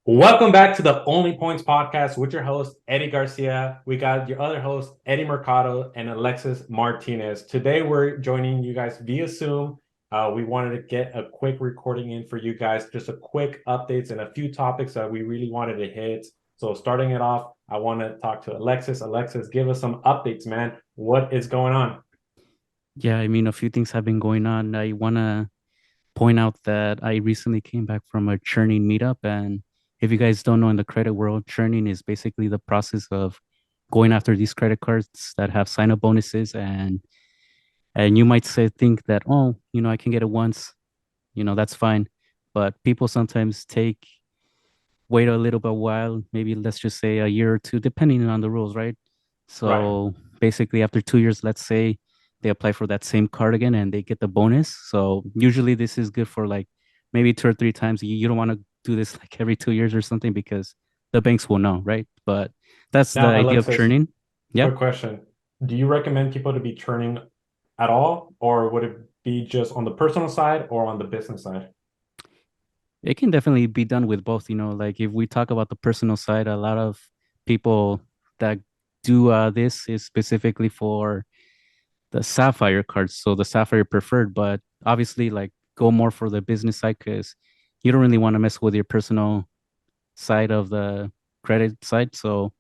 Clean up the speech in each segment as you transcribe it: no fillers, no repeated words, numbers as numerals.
Welcome back to the Only Points podcast with your host, Eddie Garcia. We got your other host, Eddie Mercado, and Alexis Martinez. Today, we're joining you guys via Zoom. We wanted to get a quick recording in for you guys, just a quick updates and a few topics that we really wanted to hit. So, starting it off, I want to talk to Alexis. Alexis, give us some updates, man. What is going on? Yeah, I mean, a few things have been going on. I want to point out that I recently came back from a churning meetup. And if you guys don't know, in the credit world, churning is basically the process of going after these credit cards that have sign up bonuses. And you might think that, oh, I can get it once, that's fine. But people sometimes wait a little bit while, maybe let's just say a year or two, depending on the rules, right? Right. So basically, after 2 years, let's say they apply for that same card again and they get the bonus. So usually, this is good for like maybe two or three times. You don't want to do this like every 2 years or something because the banks will know, right? But that's the Now, idea of Alexis, churning. Yeah, quick question. Do you recommend people to be churning at all, or would it be just on the personal side or on the business side? it can definitely be done with both. Like if we talk about the personal side, a lot of people that do this is specifically for the Sapphire cards, so the Sapphire preferred, but obviously like go more for the business side because you don't really want to mess with your personal side of the credit side. So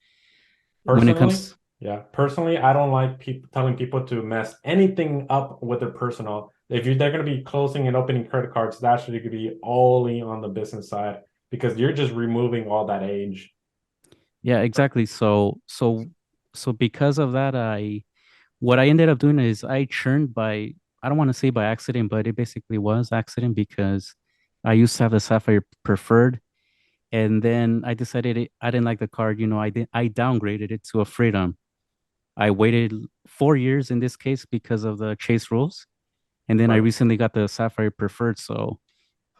when it Personally, comes, yeah, personally, I don't like people telling people to mess anything up with their personal. If they're going to be closing and opening credit cards, that should be only on the business side because you're just removing all that age. yeah, exactly. So because of that, what I ended up doing is I churned by, I don't want to say by accident, but it basically was accident because I used to have the Sapphire preferred. And then I decided I didn't like the card. I downgraded it to a Freedom. I waited 4 years in this case because of the chase rules. And then I Right. recently got the Sapphire preferred. So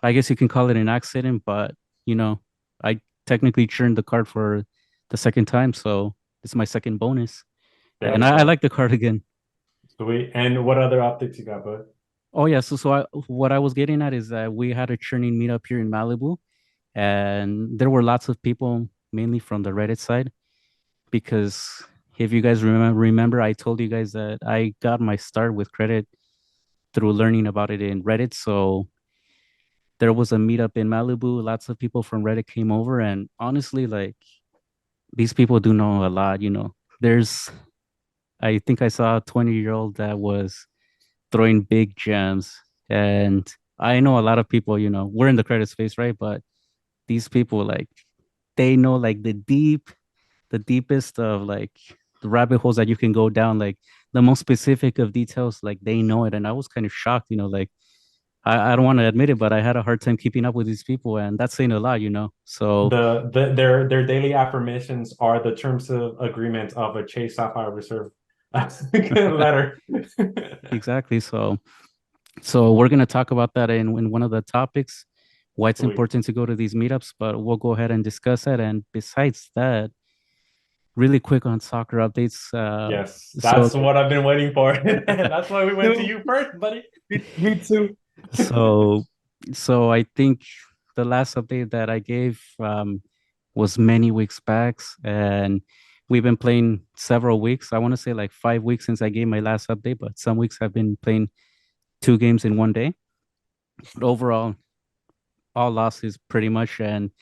I guess you can call it an accident, but you know, I technically churned the card for the second time. So it's my second bonus. Yeah, And I so like the card again. sweet. And what other updates you got, bud? Oh yeah, what I was getting at is that we had a churning meetup here in Malibu, and there were lots of people, mainly from the Reddit side, because if you guys remember, I told you guys that I got my start with credit through learning about it in Reddit. So there was a meetup in Malibu. Lots of people from Reddit came over, and honestly, like these people do know a lot. I think I saw a 20-year-old that was throwing big gems, and I know a lot of people. We're in the credit space, right? But these people, like, they know like the deepest of like the rabbit holes that you can go down, like the most specific of details, like they know it. And I was kind of shocked, like I don't want to admit it, but I had a hard time keeping up with these people, and that's saying a lot. So Their daily affirmations are the terms of agreement of a Chase Sapphire Reserve letter. exactly. So we're gonna talk about that in one of the topics, why it's Sweet. important to go to these meetups, but we'll go ahead and discuss that. And besides that, really quick on soccer updates. Yes, So that's what I've been waiting for. That's why we went to you first, buddy. Me too. so so I think the last update that I gave was many weeks back, and we've been playing several weeks. I want to say like 5 weeks since I gave my last update, but some weeks I've been playing two games in one day. But overall, all losses pretty much, and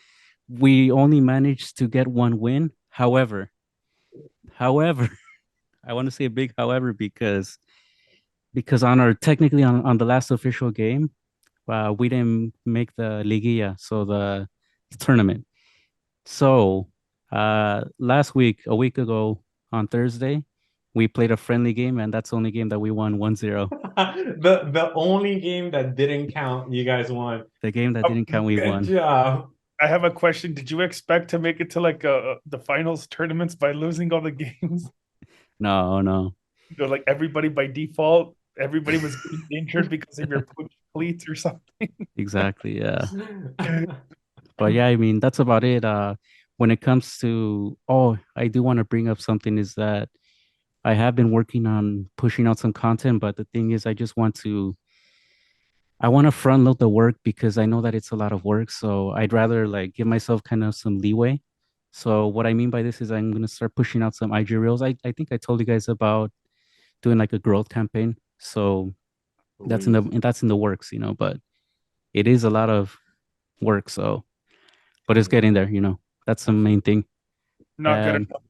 we only managed to get one win. However, I want to say a big however because on our technically on the last official game, we didn't make the liguilla, so the tournament. So last week, a week ago on Thursday, we played a friendly game, and that's the only game that we won 1-0. The only game that didn't count, you guys won. The game that Oh, didn't count, we Good won. job. I have a question. Did you expect to make it to like the finals tournaments by losing all the games? No, no, Like everybody by default, everybody was getting injured because of your push cleats or something. exactly. Yeah. But yeah, I mean, that's about it. When it comes to, oh, I do want to bring up something is that I have been working on pushing out some content, but the thing is, I just want to I want to front load the work because I know that it's a lot of work. So I'd rather like give myself kind of some leeway. So what I mean by this is I'm gonna start pushing out some IG reels. I think I told you guys about doing like a growth campaign. So that's in the works, but it is a lot of work. So but it's getting there, That's the main thing. Not good And enough.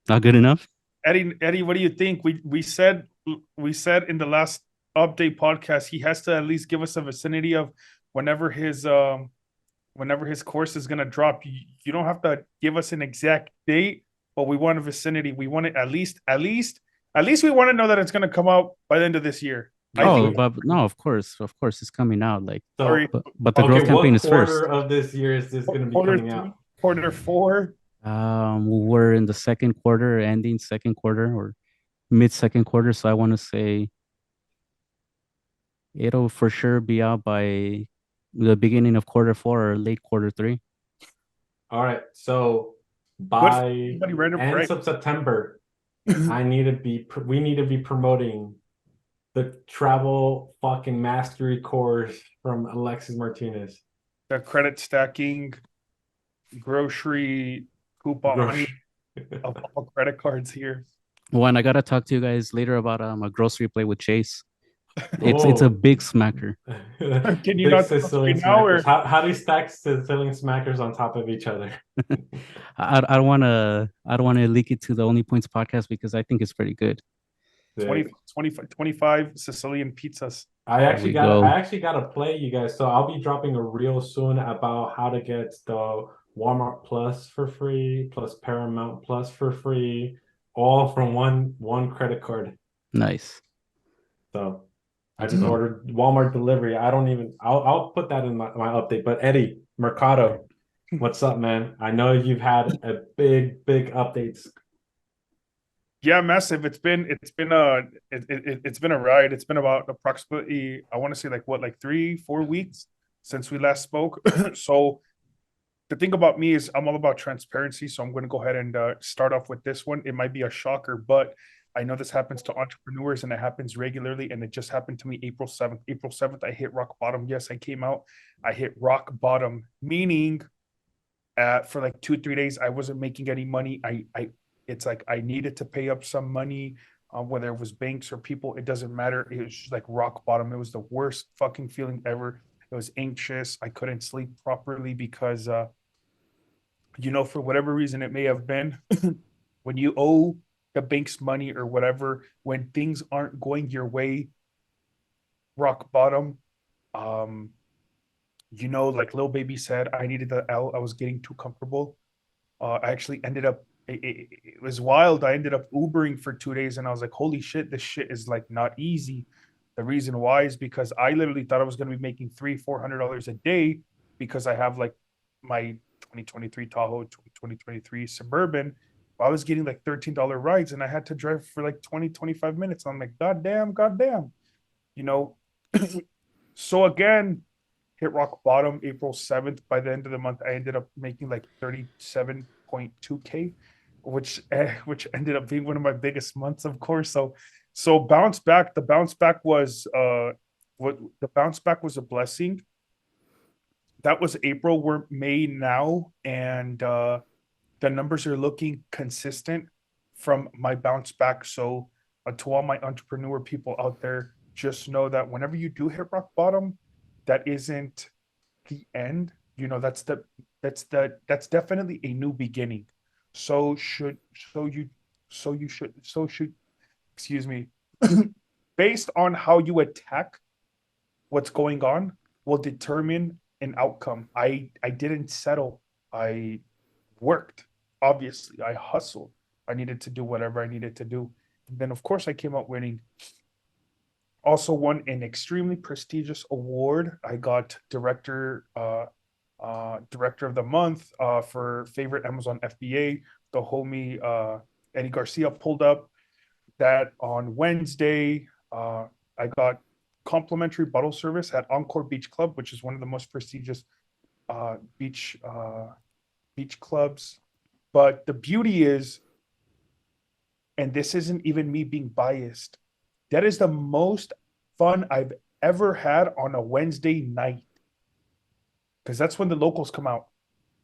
not good enough. Eddie, what do you think? We said in the last update podcast he has to at least give us a vicinity of whenever his course is gonna drop. You don't have to give us an exact date, but we want a vicinity. We want it at least we want to know that it's gonna come out by the end of this year. I Oh, think. but no, of course, it's coming out. Like, So, but the okay, growth campaign what is first. quarter of this year is this going to be Quarter coming three, out? quarter four. We're in the second quarter, ending second quarter or mid second quarter. So I want to say it'll for sure be out by the beginning of quarter four or late quarter three. All right. So Good for by everybody, right? ends of September, we need to be promoting the travel fucking mastery course from Alexis Martinez. The credit stacking, grocery coupon of all credit cards here. One, I gotta talk to you guys later about a grocery play with Chase. It's a Oh, big smacker. Can you big not tell us Sicilian right now, smackers. or How do you stack Sicilian smackers on top of each other? I don't wanna leak it to the Only Points podcast because I think it's pretty good. 20, 25 Sicilian pizzas? There we go. I actually gotta play you guys. So I'll be dropping a reel soon about how to get the Walmart Plus for free, plus Paramount Plus for free, all from one credit card. Nice. So I Let's just go. ordered Walmart delivery. I'll put that in my update. But Eddie Mercado, what's up, man? I know you've had a big updates. Yeah, massive. It's been a ride. It's been about approximately, I want to say, like 3-4 weeks since we last spoke. So the thing about me is I'm all about transparency. So I'm going to go ahead and start off with this one. It might be a shocker, but I know this happens to entrepreneurs and it happens regularly. And it just happened to me April 7th. April 7th, I hit rock bottom. Yes, I came out. I hit rock bottom, meaning for like 2-3 days, I wasn't making any money. It's like I needed to pay up some money, whether it was banks or people, it doesn't matter. It was just like rock bottom. It was the worst fucking feeling ever. It was anxious. I couldn't sleep properly because, for whatever reason it may have been, when you owe the banks money or whatever, when things aren't going your way, rock bottom. Um, like Lil Baby said, I needed the L. I was getting too comfortable. I actually ended up, it was wild. I ended up Ubering for 2 days and I was like, holy shit, this shit is like not easy. The reason why is because I literally thought I was going to be making $300-400 a day because I have like my 2023 Tahoe, 2023 Suburban. I was getting like $13 rides and I had to drive for like 20-25 minutes. I'm like, God damn, you know. So again, hit rock bottom April 7th. By the end of the month, I ended up making like 37.2K, which ended up being one of my biggest months, of course. So bounce back. The bounce back was a blessing. That was April. We're May now, and the numbers are looking consistent from my bounce back. So to all my entrepreneur people out there, just know that whenever you do hit rock bottom, that isn't the end. That's definitely a new beginning. So should so you so you should excuse me, based on how you attack what's going on will determine an outcome. I didn't settle. I worked. Obviously, I hustled. I needed to do whatever I needed to do. And then of course I came out winning. Also won an extremely prestigious award. I got director of the month for favorite Amazon FBA. The homie Eddie Garcia pulled up that on Wednesday. I got complimentary bottle service at Encore Beach Club, which is one of the most prestigious beach clubs. But the beauty is, and this isn't even me being biased, that is the most fun I've ever had on a Wednesday night, because that's when the locals come out.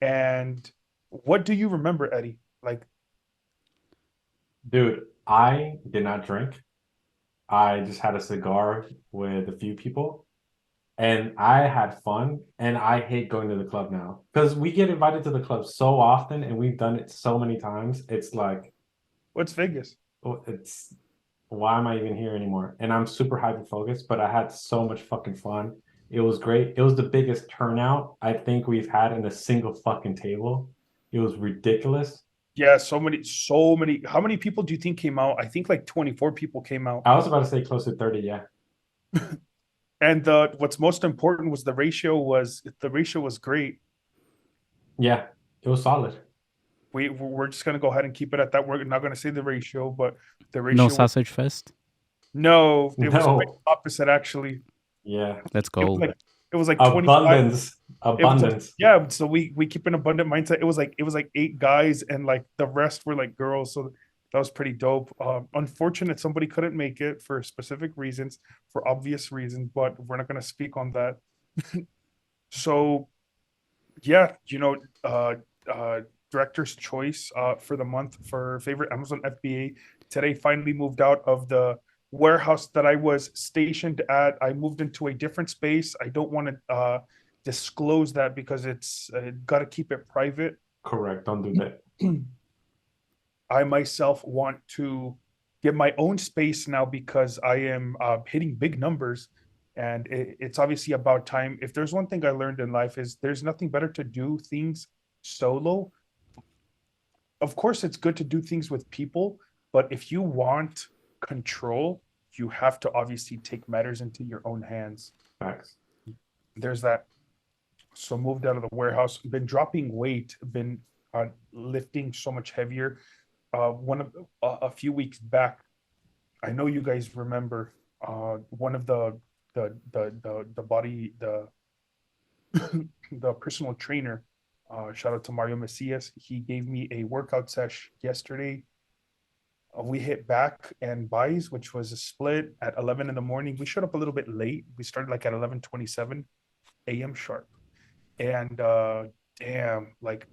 And what do you remember, Eddie? Like, Dude, I did not drink. I just had a cigar with a few people and I had fun. And I hate going to the club now because we get invited to the club so often and we've done it so many times. It's like, what's Vegas? oh, it's why am I even here anymore? And I'm super hyper focused, but I had so much fucking fun. It was great. It was the biggest turnout I think we've had in a single fucking table. It was ridiculous. Yeah, so many, so many. How many people do you think came out? I think like 24 people came out. I was about to say close to 30, yeah. And what's most important was the ratio was great. Yeah, it was solid. We're just gonna go ahead and keep it at that. We're not gonna say the ratio, but the ratio No was, sausage fest. no, it was quite No. opposite actually. Yeah. Let's It was go. like it was like 25. Abundance. It was Abundance. yeah, so we keep an abundant mindset. It was like 8 guys and like the rest were like girls, so that was pretty dope. Unfortunate somebody couldn't make it for specific reasons, for obvious reasons, but we're not going to speak on that. So yeah, director's choice for the month for favorite Amazon FBA today finally moved out of the warehouse that I was stationed at. I moved into a different space. I don't want to disclose that because it's got to keep it private. Correct. Don't do that. I myself want to get my own space now because I am hitting big numbers, and it's obviously about time. If there's one thing I learned in life is there's nothing better to do things solo. Of course, it's good to do things with people, but if you want control, you have to obviously take matters into your own hands. Facts. There's that. So moved out of the warehouse, been dropping weight, been lifting so much heavier. A few weeks back, I know you guys remember one of the body the personal trainer. Shout out to Mario Macias. He gave me a workout sesh yesterday. We hit back and buys, which was a split at 11 in the morning. We showed up a little bit late. We started like at 11:27 a.m. sharp. And damn, like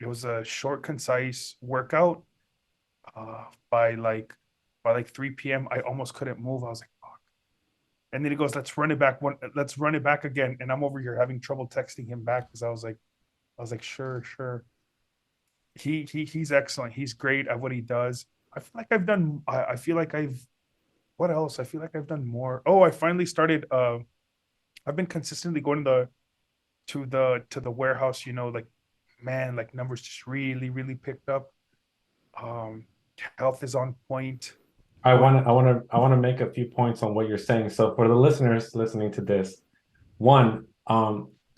it was a short, concise workout. By like 3 p.m., I almost couldn't move. I was like, fuck. And then he goes, let's run it back again. And I'm over here having trouble texting him back because I was like, sure. He's excellent. He's great at what he does. I feel like I've done. I feel like I've. What else? I feel like I've done more. Oh, I finally started. I've been consistently going to the warehouse. Like, man, like numbers just really picked up. Health is on point. I want to make a few points on what you're saying. So for the listeners listening to this, one,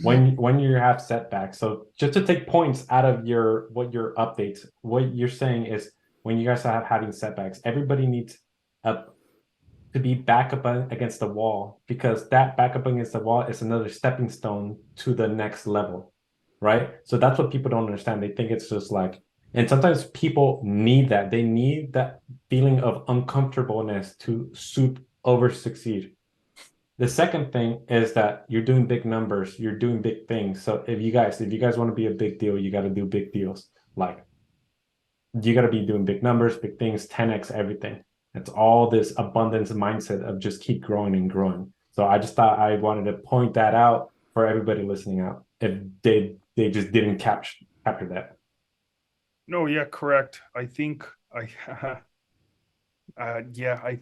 when you have setbacks, so just to take points out of your updates, what you're saying is when you guys are having setbacks, everybody needs to be back up against the wall, because that back up against the wall is another stepping stone to the next level, right? So that's what people don't understand. They think it's just like, and sometimes people need that. They need that feeling of uncomfortableness to succeed. The second thing is that you're doing big numbers, you're doing big things. So if you guys want to be a big deal, you got to do big deals. Like, you got to be doing big numbers, big things, 10x everything. It's all this abundance mindset of just keep growing and growing. So I just thought I wanted to point that out for everybody listening out if they just didn't capture that. No, yeah, correct. I think I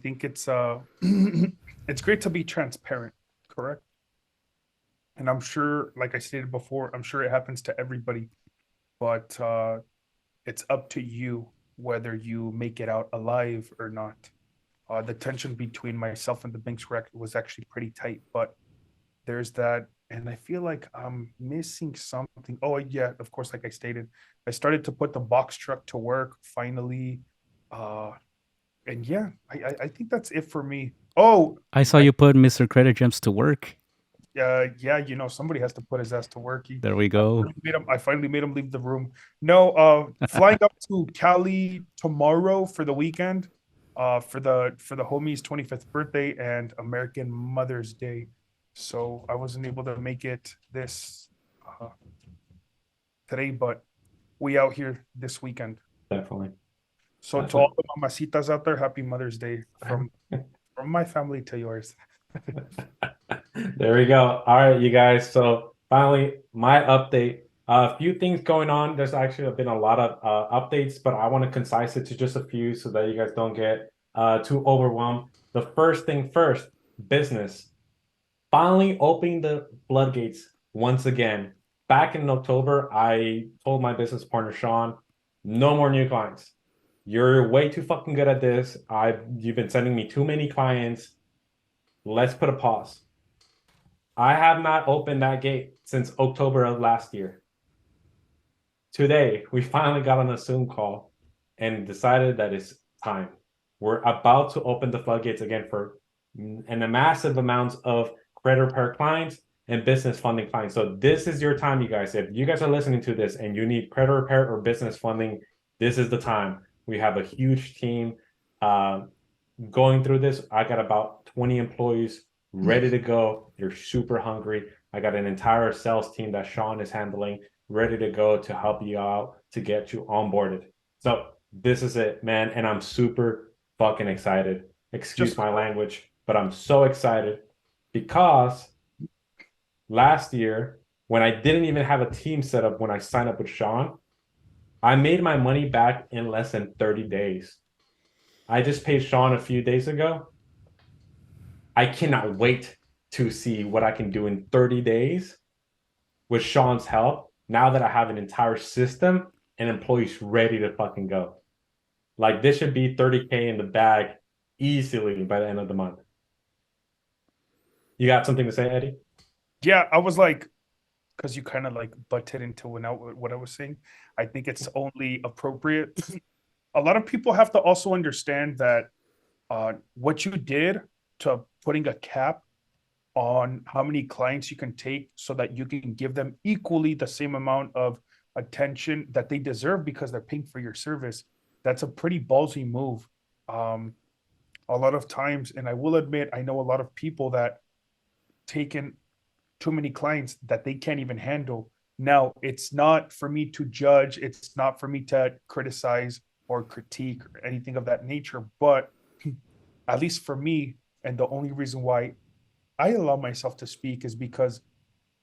think it's it's great to be transparent, correct? And I'm sure, like I stated before, I'm sure it happens to everybody, but it's up to you whether you make it out alive or not. The tension between myself and the Binks wreck was actually pretty tight, but there's that. And I feel like I'm missing something. Oh, yeah, of course, like I stated, I started to put the box truck to work finally. And yeah, I think that's it for me. Oh, I saw you put Mr. Credit Gems to work. yeah, somebody has to put his ass to work. There we go. I finally made him leave the room. No, flying up to Cali tomorrow for the weekend. for the homie's 25th birthday and American Mother's Day. So I wasn't able to make it this today, but we out here this weekend. Definitely. So to all the mamacitas out there, happy Mother's Day from my family to yours. There we go. All right, you guys. So finally, my update. A few things going on. There's actually been a lot of updates, but I want to concise it to just a few so that you guys don't get too overwhelmed. The first thing first, business. Finally opening the floodgates once again. Back in October, I told my business partner, Sean, no more new clients. You're way too fucking good at this. You've been sending me too many clients. Let's put a pause. I have not opened that gate since October of last year. Today, we finally got on a Zoom call and decided that it's time. We're about to open the floodgates again for a massive amounts of credit repair clients and business funding clients. So this is your time, you guys. If you guys are listening to this and you need credit repair or business funding, this is the time. We have a huge team going through this. I got about 20 employees ready to go. They're super hungry. I got an entire sales team that Sean is handling, ready to go to help you out, to get you onboarded. So this is it, man. And I'm super fucking excited. Excuse my language, but I'm so excited because last year, when I didn't even have a team set up when I signed up with Sean, I made my money back in less than 30 days. I just paid Sean a few days ago. I cannot wait to see what I can do in 30 days with Sean's help, now that I have an entire system and employees ready to fucking go. Like, this should be 30K in the bag easily by the end of the month. You got something to say, Eddie? Yeah, I was like, because you kind of like butted into what I was saying. I think it's only appropriate. A lot of people have to also understand that what you did to putting a cap on how many clients you can take so that you can give them equally the same amount of attention that they deserve because they're paying for your service. That's a pretty ballsy move. A lot of times, and I will admit, I know a lot of people that taken too many clients that they can't even handle. Now, it's not for me to judge. It's not for me to criticize or critique or anything of that nature. But at least for me, and the only reason why I allow myself to speak is because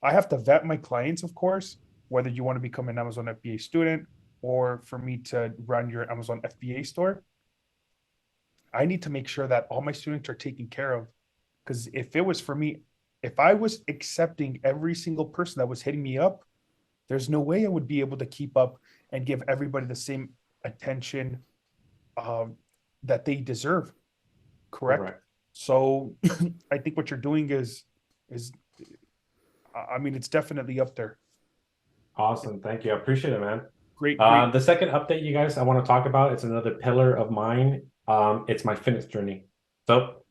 I have to vet my clients, of course, whether you want to become an Amazon FBA student or for me to run your Amazon FBA store. I need to make sure that all my students are taken care of. Because if it was for me, if I was accepting every single person that was hitting me up, there's no way I would be able to keep up and give everybody the same attention that they deserve. Correct? So I think what you're doing is, I mean, it's definitely up there. Awesome. Thank you. I appreciate it, man. Great. The second update, you guys, I want to talk about, it's another pillar of mine. It's my fitness journey. So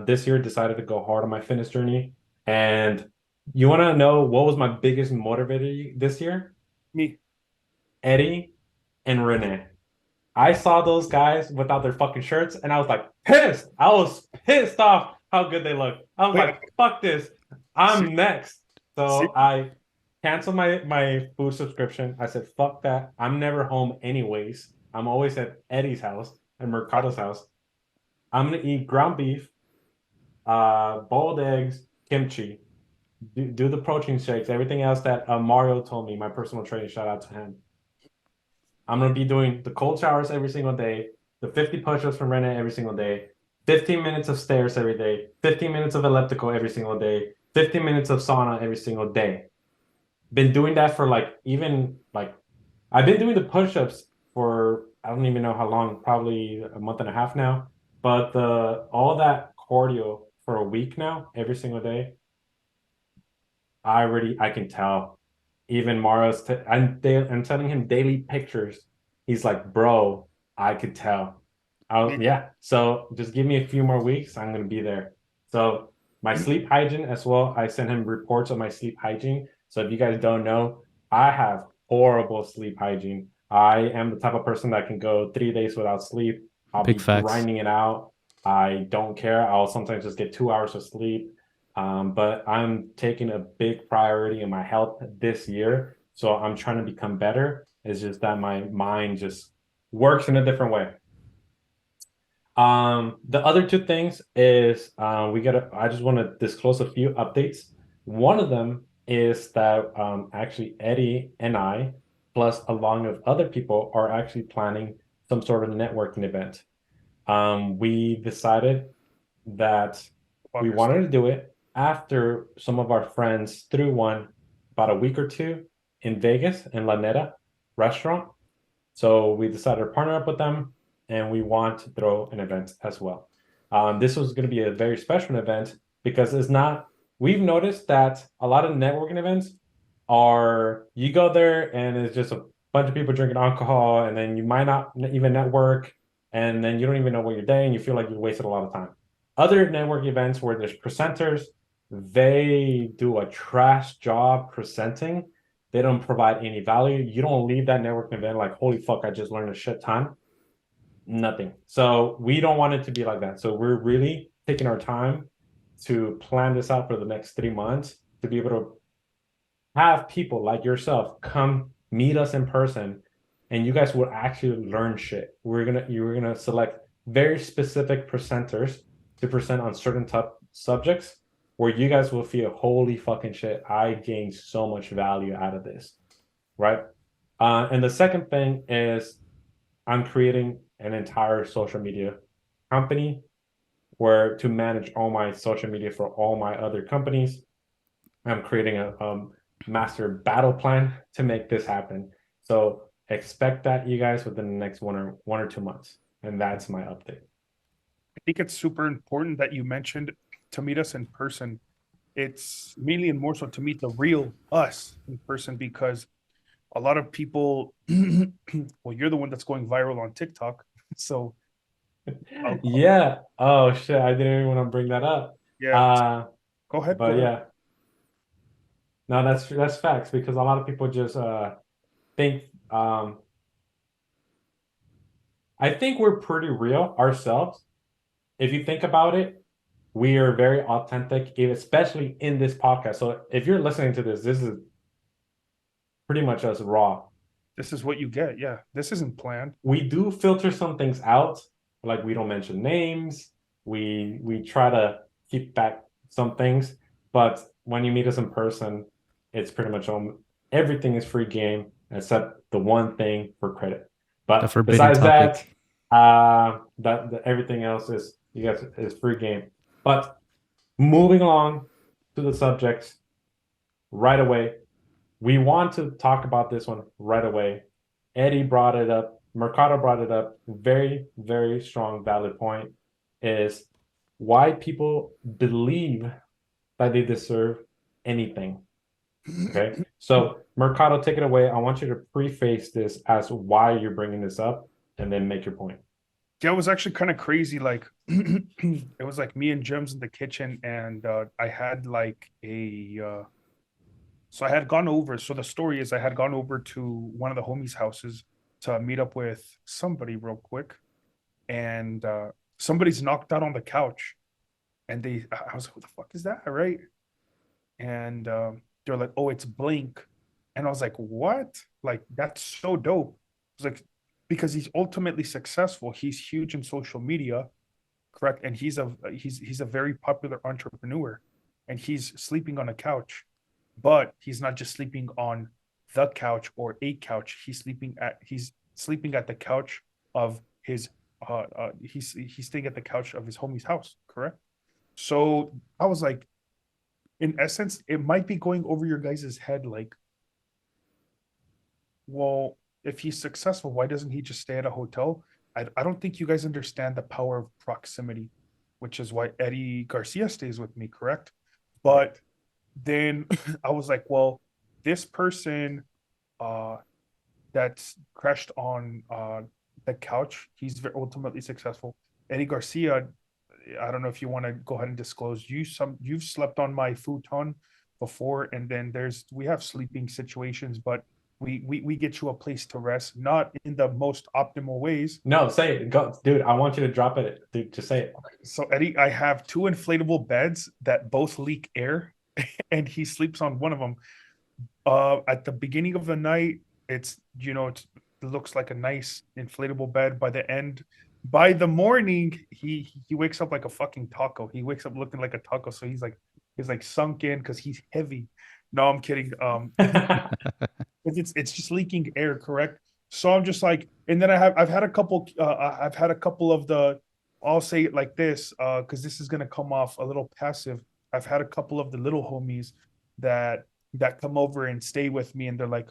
this year decided to go hard on my fitness journey. And you want to know what was my biggest motivator this year? Me. Eddie and Renee. I saw those guys without their fucking shirts, and I was like pissed. I was pissed off how good they look. I was like, fuck this. I'm next. So I canceled my food subscription. I said, fuck that. I'm never home anyways. I'm always at Eddie's house and Mercado's house. I'm gonna eat ground beef, boiled eggs, kimchi, do the protein shakes, everything else that Mario told me, my personal trainer, shout out to him. I'm going to be doing the cold showers every single day, the 50 push-ups from Renee every single day, 15 minutes of stairs every day, 15 minutes of elliptical every single day, 15 minutes of sauna every single day. Been doing that for I've been doing the push-ups for, I don't even know how long, probably a month and a half now. But all that cardio for a week now, every single day, I can tell. Even Mario's, I'm sending him daily pictures. He's like, bro, I could tell. Yeah. So just give me a few more weeks. I'm going to be there. So my sleep hygiene as well. I send him reports of my sleep hygiene. So if you guys don't know, I have horrible sleep hygiene. I am the type of person that can go 3 days without sleep. I'll Big be facts. grinding it out. I don't care. I'll sometimes just get 2 hours of sleep. But I'm taking a big priority in my health this year. So I'm trying to become better. It's just that my mind just works in a different way. The other two things is I just want to disclose a few updates. One of them is that actually Eddie and I, plus along with other people, are actually planning some sort of networking event. We decided that we wanted to do it after some of our friends threw one about a week or two in Vegas in La Neta restaurant. So we decided to partner up with them, and we want to throw an event as well. This was going to be a very special event because it's not. We've noticed that a lot of networking events are you go there and it's just a bunch of people drinking alcohol, and then you might not even network, and then you don't even know what you're doing. You feel like you wasted a lot of time. Other network events where there's presenters, they do a trash job presenting. They don't provide any value. You don't leave that networking event like, holy fuck, I just learned a shit ton. Nothing. So we don't want it to be like that. So we're really taking our time to plan this out for the next 3 months to be able to have people like yourself come meet us in person, and you guys will actually learn shit. You're gonna select very specific presenters to present on certain subjects where you guys will feel, holy fucking shit, I gained so much value out of this, right? And the second thing is I'm creating an entire social media company where to manage all my social media for all my other companies. I'm creating a master battle plan to make this happen. So expect that, you guys, within the next 1 or 2 months. And that's my update. I think it's super important that you mentioned to meet us in person. It's mainly and more so to meet the real us in person, because a lot of people, well, you're the one that's going viral on TikTok. So Yeah. Oh shit. I didn't even want to bring that up. yeah, go ahead. But yeah. No, that's facts, because a lot of people just think I think we're pretty real ourselves. If you think about it, we are very authentic, especially in this podcast. So if you're listening to this, this is pretty much us raw. This is what you get. Yeah, this isn't planned. We do filter some things out, like we don't mention names. We try to keep back some things, but when you meet us in person, it's pretty much everything is free game except the one thing for credit. But besides topic. that everything else is you guys is free game. But moving along to the subject right away, we want to talk about this one right away. Eddie brought it up. Mercado brought it up. Very, very strong, valid point is why people believe that they deserve anything. Okay. So, Mercado, take it away. I want you to preface this as why you're bringing this up and then make your point. Yeah, it was actually kind of crazy. Like, it was like me and Jim's in the kitchen, and I had like so I had gone over. So the story is I had gone over to one of the homies' houses to meet up with somebody real quick, and somebody's knocked out on the couch, and I was like, "What the fuck is that?" Right? And they're like, "Oh, it's Blink," and I was like, "What? Like, that's so dope." I was like, because he's ultimately successful. He's huge in social media, correct? And he's a very popular entrepreneur, and he's sleeping on a couch, but he's not just sleeping on the couch or a couch. He's sleeping at the couch of his he's staying at the couch of his homie's house, correct? So I was like, in essence, it might be going over your guys' head, like, well, if he's successful, why doesn't he just stay at a hotel? I don't think you guys understand the power of proximity, which is why Eddie Garcia stays with me, correct? But then I was like, well, this person that's crashed on the couch, he's ultimately successful. Eddie Garcia, I don't know if you want to go ahead and disclose. You've slept on my futon before, and then we have sleeping situations, but we get you a place to rest, not in the most optimal ways. No, say it. Go, dude. I want you to drop it. Dude, just say it. So Eddie, I have two inflatable beds that both leak air, and he sleeps on one of them. At the beginning of the night, it's it looks like a nice inflatable bed. By the morning, he wakes up like a fucking taco. He wakes up looking like a taco. So he's like sunk in because he's heavy. No, I'm kidding. It's just leaking air, correct? So I'm just like, and then I've had a couple of the, I'll say it like this, because this is gonna come off a little passive. I've had a couple of the little homies that come over and stay with me, and they're like,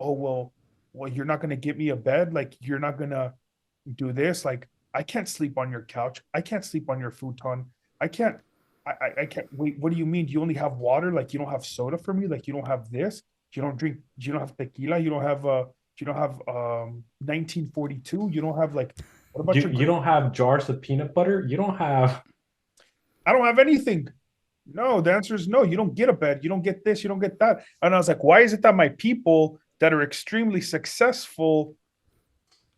oh well, you're not gonna get me a bed, like you're not gonna do this, like I can't sleep on your couch, I can't sleep on your futon, I can't, I can't. Wait, what do you mean? You only have water? Like you don't have soda for me? Like you don't have this? You don't drink? You don't have tequila? You don't have 1942? You don't have like what about You don't have jars of peanut butter? You don't have. I don't have anything. No, the answer is no. You don't get a bed. You don't get this. You don't get that. And I was like, why is it that my people that are extremely successful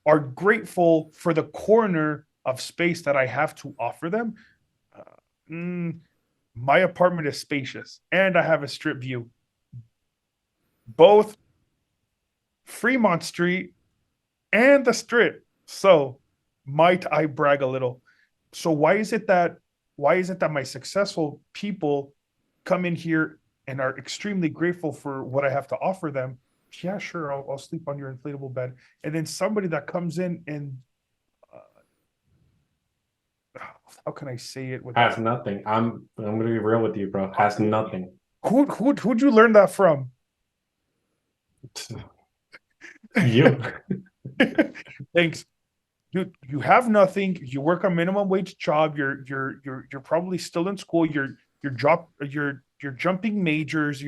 are grateful for the corner of space that I have to offer them? My apartment is spacious and I have a strip view. Both Fremont Street and the strip. So might I brag a little? So why is it that my successful people come in here and are extremely grateful for what I have to offer them? Yeah, sure, I'll sleep on your inflatable bed. And then somebody that comes in and how can I say it Has nothing. I'm gonna be real with you, bro. Has nothing. Who'd you learn that from? You. Thanks. You have nothing. You work a minimum wage job. You're probably still in school. You're jumping majors.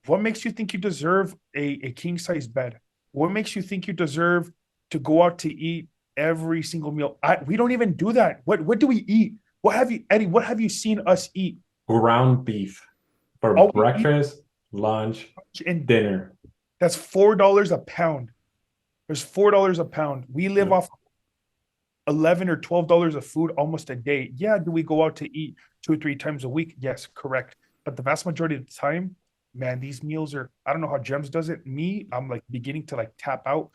What makes you think you deserve a king size bed? What makes you think you deserve to go out to eat every single meal? We don't even do that. What do we eat? What have you, Eddie? What have you seen us eat? Ground beef for breakfast, lunch, and dinner. That's $4 a pound. There's $4 a pound. We live off $11 or $12 of food almost a day. Yeah, do we go out to eat 2 or 3 times a week? Yes, correct. But the vast majority of the time, man, these meals are, I don't know how Gems does it. Me, I'm like beginning to like tap out.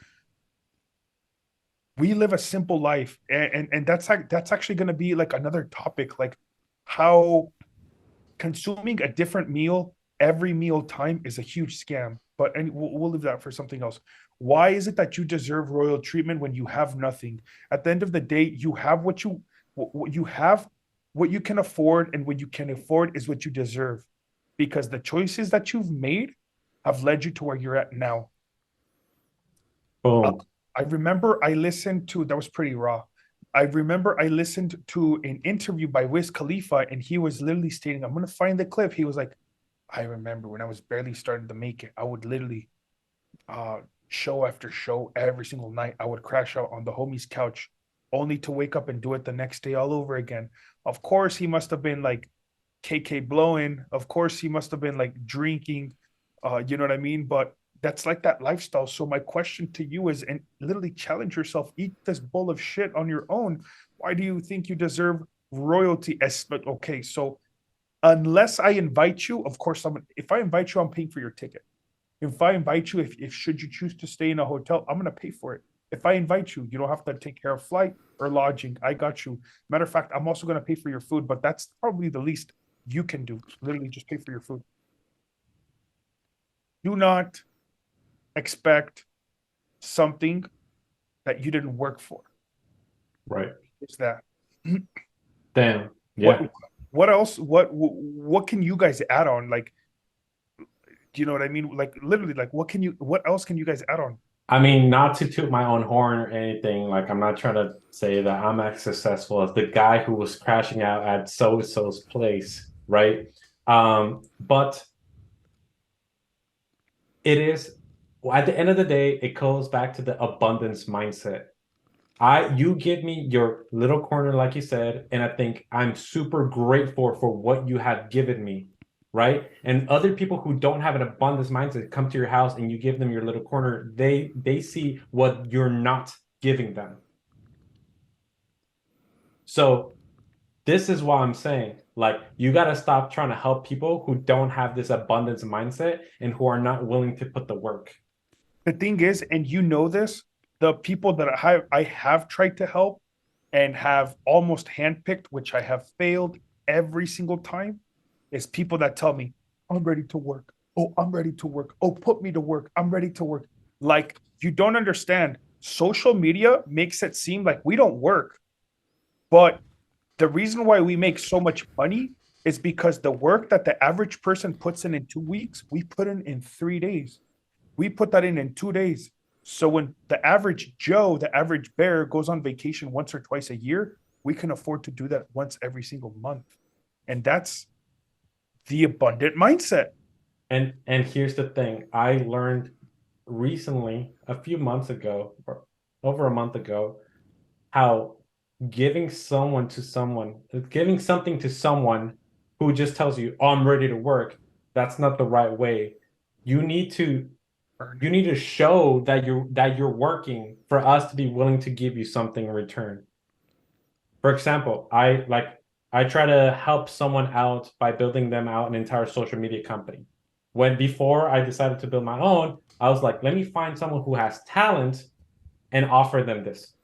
We live a simple life. And that's actually going to be like another topic, like how consuming a different meal every meal time is a huge scam. But we'll leave that for something else. Why is it that you deserve royal treatment when you have nothing? At the end of the day, you have what you have, what you can afford, and what you can afford is what you deserve, because the choices that you've made have led you to where you're at now. Boom. I remember I listened to, that was pretty raw. I remember I listened to an interview by Wiz Khalifa, and he was literally stating, I'm going to find the clip. He was like, I remember when I was barely starting to make it, I would literally show after show every single night. I would crash out on the homie's couch only to wake up and do it the next day all over again. Of course, he must have been like KK blowing. Of course, he must have been like drinking. You know what I mean? But that's like that lifestyle. So my question to you is, and literally challenge yourself, eat this bowl of shit on your own. Why do you think you deserve royalty? Okay, so unless I invite you, of course, if I invite you, I'm paying for your ticket. If I invite you, if should you choose to stay in a hotel, I'm going to pay for it. If I invite you, you don't have to take care of flight or lodging. I got you. Matter of fact, I'm also going to pay for your food, but that's probably the least you can do. Literally just pay for your food. Do not expect something that you didn't work for. Right. It's that. Damn. Yeah. What else? What can you guys add on? Like, do you know what I mean? Like literally, like what else can you guys add on? I mean, not to toot my own horn or anything. Like, I'm not trying to say that I'm as successful as the guy who was crashing out at so-and-so's place, right? But it is, at the end of the day, it goes back to the abundance mindset. You give me your little corner, like you said, and I think I'm super grateful for what you have given me. right? And other people who don't have an abundance mindset come to your house and you give them your little corner, they see what you're not giving them. So this is why I'm saying, like, you got to stop trying to help people who don't have this abundance mindset and who are not willing to put the work. The thing is, and you know this, the people that I have tried to help and have almost handpicked, which I have failed every single time, is people that tell me, I'm ready to work. Oh, I'm ready to work. Oh, put me to work. I'm ready to work. Like, you don't understand. Social media makes it seem like we don't work. But the reason why we make so much money is because the work that the average person puts in 2 weeks, we put in 3 days. We put that in 2 days. So when the average Joe, the average bear goes on vacation once or twice a year, we can afford to do that once every single month. And that's the abundant mindset. And here's the thing. I learned recently, a few months ago, or over a month ago, how giving something to someone who just tells you, "Oh, I'm ready to work," that's not the right way. You need to show that you're working for us to be willing to give you something in return. For example, I try to help someone out by building them out an entire social media company. When before I decided to build my own, I was like, let me find someone who has talent and offer them this.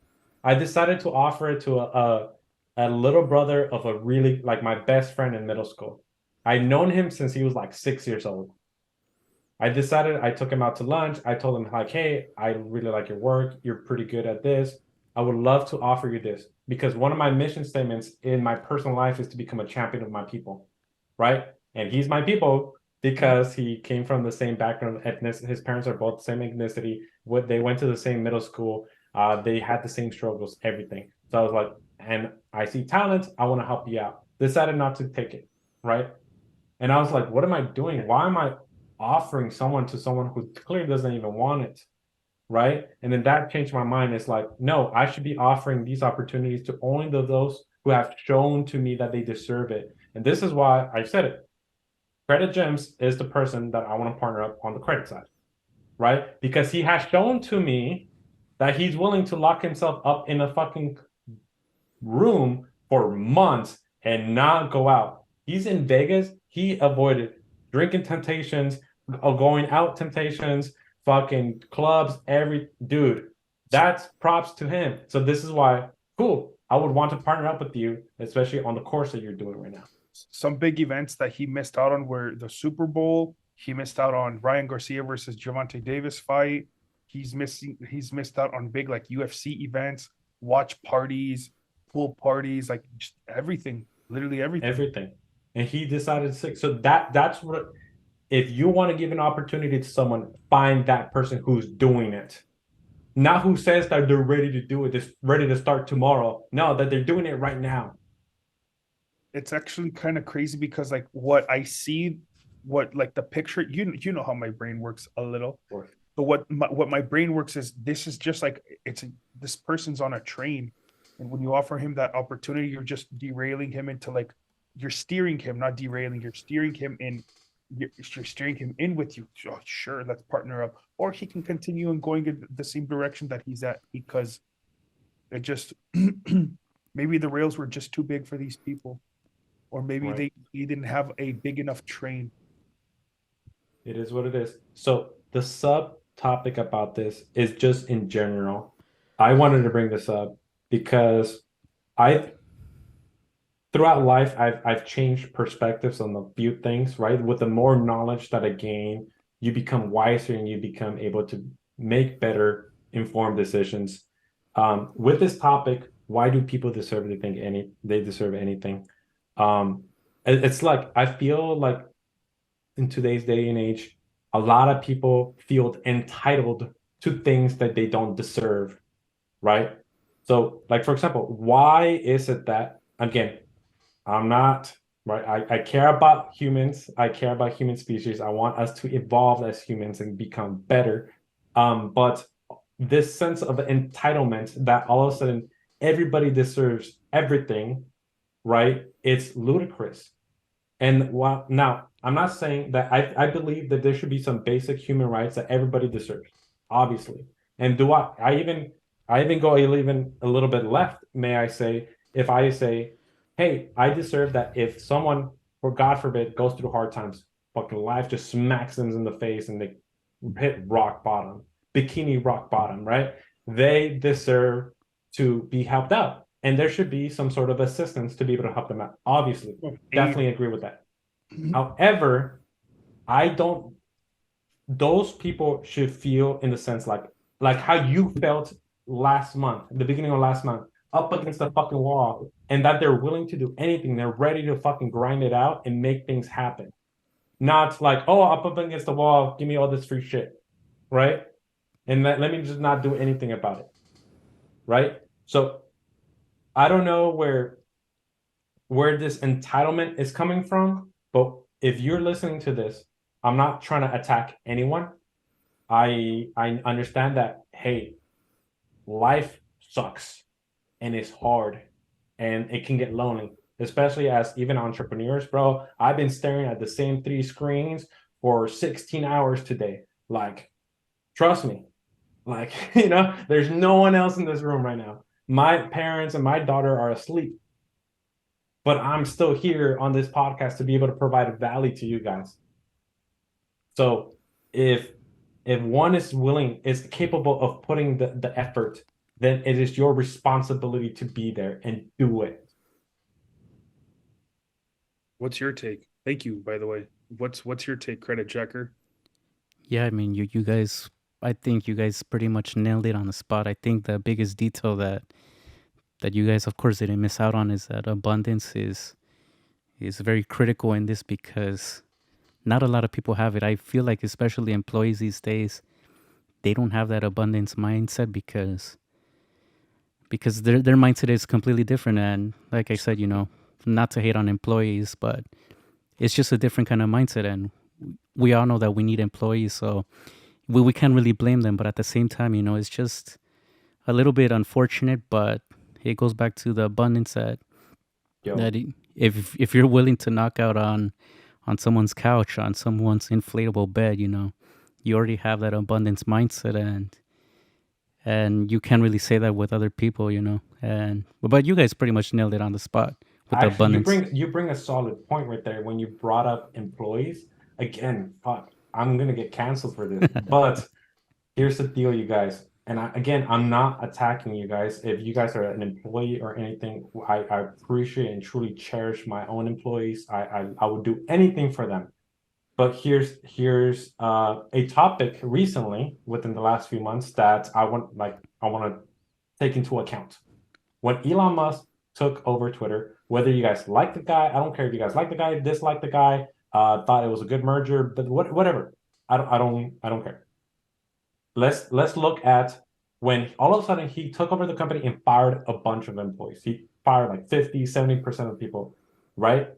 I decided to offer it to a little brother of a really, like, my best friend in middle school. I'd known him since he was like 6 years old. I took him out to lunch. I told him, like, hey, I really like your work. You're pretty good at this. I would love to offer you this, because one of my mission statements in my personal life is to become a champion of my people, right? And he's my people because he came from the same background, ethnicity. His parents are both the same ethnicity. They went to the same middle school. They had the same struggles, everything. So I was like, and I see talent. I want to help you out. Decided not to take it, right? And I was like, what am I doing? Why am I offering someone to someone who clearly doesn't even want it? Right. And then that changed my mind. It's like, no, I should be offering these opportunities to only those who have shown to me that they deserve it. And this is why I said it. Credit Gems is the person that I want to partner up on the credit side, right? Because he has shown to me that he's willing to lock himself up in a fucking room for months and not go out. He's in Vegas. He avoided drinking temptations, going out temptations, fucking clubs, dude. That's props to him. So this is why, cool, I would want to partner up with you, especially on the course that you're doing right now. Some big events that he missed out on were the Super Bowl. He missed out on Ryan Garcia versus Gervonta Davis fight. He's missed out on big, like, UFC events, watch parties, pool parties, like, just everything, literally everything. And he decided to. So that's what, if you want to give an opportunity to someone, find that person who's doing it. Not who says that they're ready to do it, just ready to start tomorrow. No, that they're doing it right now. It's actually kind of crazy because, like, what I see, what, like, the picture, you know how my brain works a little. Sure. But what my brain works is, this is just like, this person's on a train, and when you offer him that opportunity, you're just derailing him into, like, you're steering him, not derailing. You're steering him in. You're steering him in with you. Oh, sure, let's partner up, or he can continue in going in the same direction that he's at, because it just maybe the rails were just too big for these people, or maybe Right. they didn't have a big enough train. It is what it is. So the subtopic about this is just in general. I wanted to bring this up because throughout life I've changed perspectives on a few things, right? With the more knowledge that I gain, you become wiser and you become able to make better informed decisions. With this topic, why do people deserve they deserve anything? It's like, I feel like in today's day and age, a lot of people feel entitled to things that they don't deserve, right? So, like, for example, why is it that, again, I'm not, right? I care about humans. I care about human species. I want us to evolve as humans and become better. But this sense of entitlement that all of a sudden everybody deserves everything, right? It's ludicrous. And while now, I'm not saying that I believe that there should be some basic human rights that everybody deserves, obviously. And do I even go even a little bit left, may I say, if I say, hey, I deserve that if someone, or God forbid, goes through hard times, fucking life just smacks them in the face and they hit rock bottom, bikini rock bottom, right? They deserve to be helped out. And there should be some sort of assistance to be able to help them out. Obviously, definitely agree with that. However, I don't, those people should feel in the sense like how you felt last month, the beginning of last month, up against the fucking wall, and that they're willing to do anything. They're ready to fucking grind it out and make things happen. Not like, oh, up against the wall, give me all this free shit, right? And let me just not do anything about it, right? So I don't know where this entitlement is coming from, but if you're listening to this, I'm not trying to attack anyone. I understand that, hey, life sucks and it's hard and it can get lonely, especially as even entrepreneurs, bro. I've been staring at the same 3 screens for 16 hours today. Like, trust me, like, there's no one else in this room right now. My parents and my daughter are asleep, but I'm still here on this podcast to be able to provide value to you guys. So if one is capable of putting the effort, then it is your responsibility to be there and do it. What's your take? Thank you, by the way. What's your take, Credit Checker? Yeah, I mean, you guys, I think you guys pretty much nailed it on the spot. I think the biggest detail that you guys, of course, didn't miss out on is that abundance is very critical in this, because not a lot of people have it. I feel like especially employees these days, they don't have that abundance mindset because their mindset is completely different. And like I said, not to hate on employees, but it's just a different kind of mindset. And we all know that we need employees, so we can't really blame them. But at the same time, it's just a little bit unfortunate, but it goes back to the abundance that if you're willing to knock out on someone's couch, on someone's inflatable bed, you already have that abundance mindset, and you can't really say that with other people, and but you guys pretty much nailed it on the spot with Actually, the abundance. you bring a solid point right there when you brought up employees. Again, fuck, I'm gonna get canceled for this. But here's the deal, you guys. And I'm not attacking you guys. If you guys are an employee or anything, I appreciate and truly cherish my own employees. I would do anything for them. But here's a topic recently within the last few months that I want to take into account. When Elon Musk took over Twitter, whether you guys like the guy, I don't care if you guys like the guy, dislike the guy, thought it was a good merger, but whatever. I don't care. Let's look at when all of a sudden he took over the company and fired a bunch of employees. He fired like 50-70% of people, right?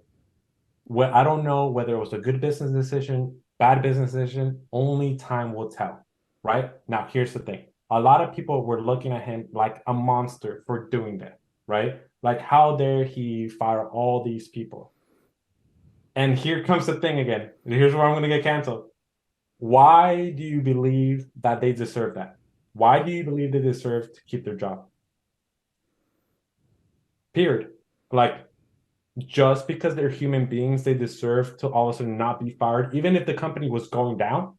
Well, I don't know whether it was a good business decision, bad business decision. Only time will tell, right? Now, here's the thing. A lot of people were looking at him like a monster for doing that, right? Like, how dare he fire all these people? And here comes the thing again. Here's where I'm going to get canceled. Why do you believe that they deserve that? Why do you believe they deserve to keep their job? Period. Like, just because they're human beings, they deserve to all of a sudden not be fired, even if the company was going down,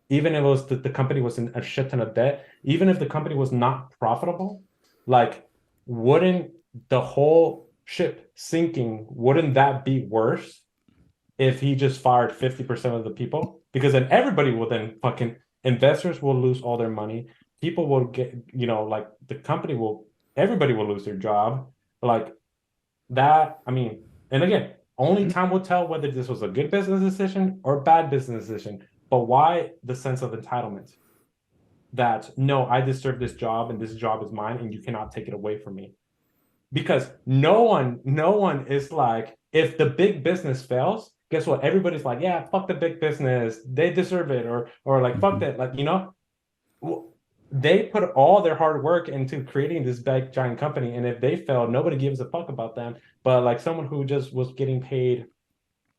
even if it was the company was in a shit ton of debt, even if the company was not profitable. Like, wouldn't the whole ship sinking, wouldn't that be worse if he just fired 50% of the people? Because then everybody will then fucking, investors will lose all their money. People will get, like the company will, everybody will lose their job. Like that, I mean, and again, only time will tell whether this was a good business decision or a bad business decision. But why the sense of entitlement? That no, I deserve this job and this job is mine and you cannot take it away from me. Because no one is like, if the big business fails, guess what? Everybody's like, yeah, fuck the big business. They deserve it. Or like, fuck that. Like, they put all their hard work into creating this big giant company. And if they fail, nobody gives a fuck about them. But like someone who just was getting paid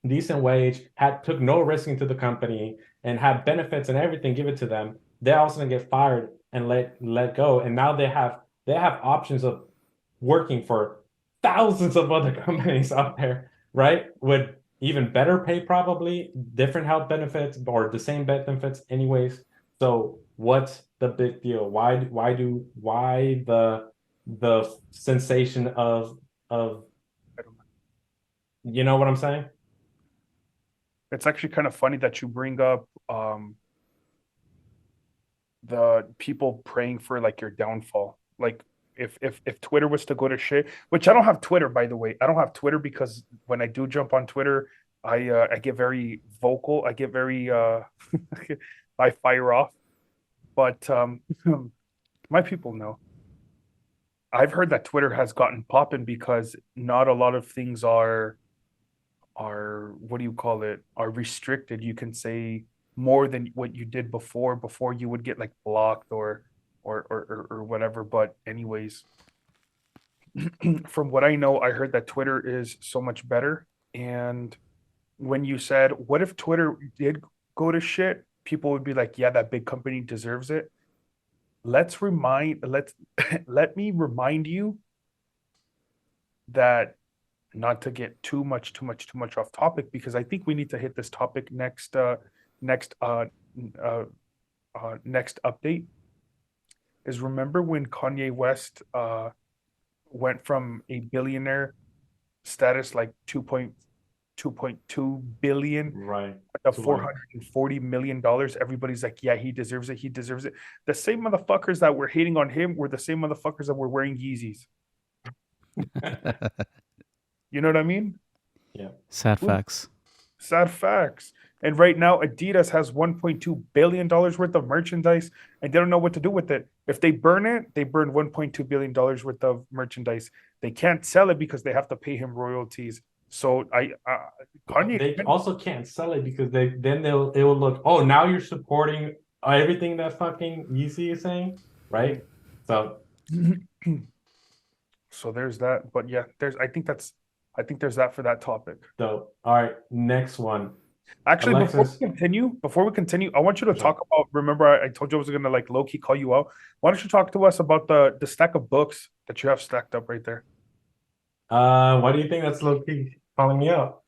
decent wage, took no risk into the company, and had benefits and everything given to them, they're also gonna get fired and let go. And now they have options of working for thousands of other companies out there, right? With even better pay, probably different health benefits or the same benefits anyways. So what's the big deal? Why the sensation of you know what I'm saying? It's actually kind of funny that you bring up the people praying for like your downfall. Like if Twitter was to go to shit, which I don't have Twitter, by the way. I don't have Twitter because when I do jump on Twitter, I get very vocal. I get very I fire off. But my people know. I've heard that Twitter has gotten popping because not a lot of things are what do you call it, are restricted. You can say more than what you did before you would get like blocked or whatever. But anyways, from what I know, I heard that Twitter is so much better. And when you said, what if Twitter did go to shit, people would be like, yeah, that big company deserves it. Let's let me remind you that, not to get too much off topic, because I think we need to hit this topic next next update, is remember when Kanye West went from a billionaire status, like 2.2 billion, Right. to $440 million. Everybody's like, yeah, he deserves it. He deserves it. The same motherfuckers that were hating on him were the same motherfuckers that were wearing Yeezys. You know what I mean? Yeah. Sad Ooh. facts. Sad facts. And right now, Adidas has $1.2 billion worth of merchandise, and they don't know what to do with it. If they burn it, they burn $1.2 billion worth of merchandise. They can't sell it because they have to pay him royalties. So Kanye, They also can't sell it because it will look, oh, now you're supporting everything that fucking Yeezy is saying, right? So so there's that. But yeah, I think there's that for that topic. all right, next one. Actually, Alexis. before we continue, I want you to Sure. talk about. Remember, I told you I was gonna like low key call you out. Why don't you talk to us about the stack of books that you have stacked up right there? Why do you think that's low key calling me out?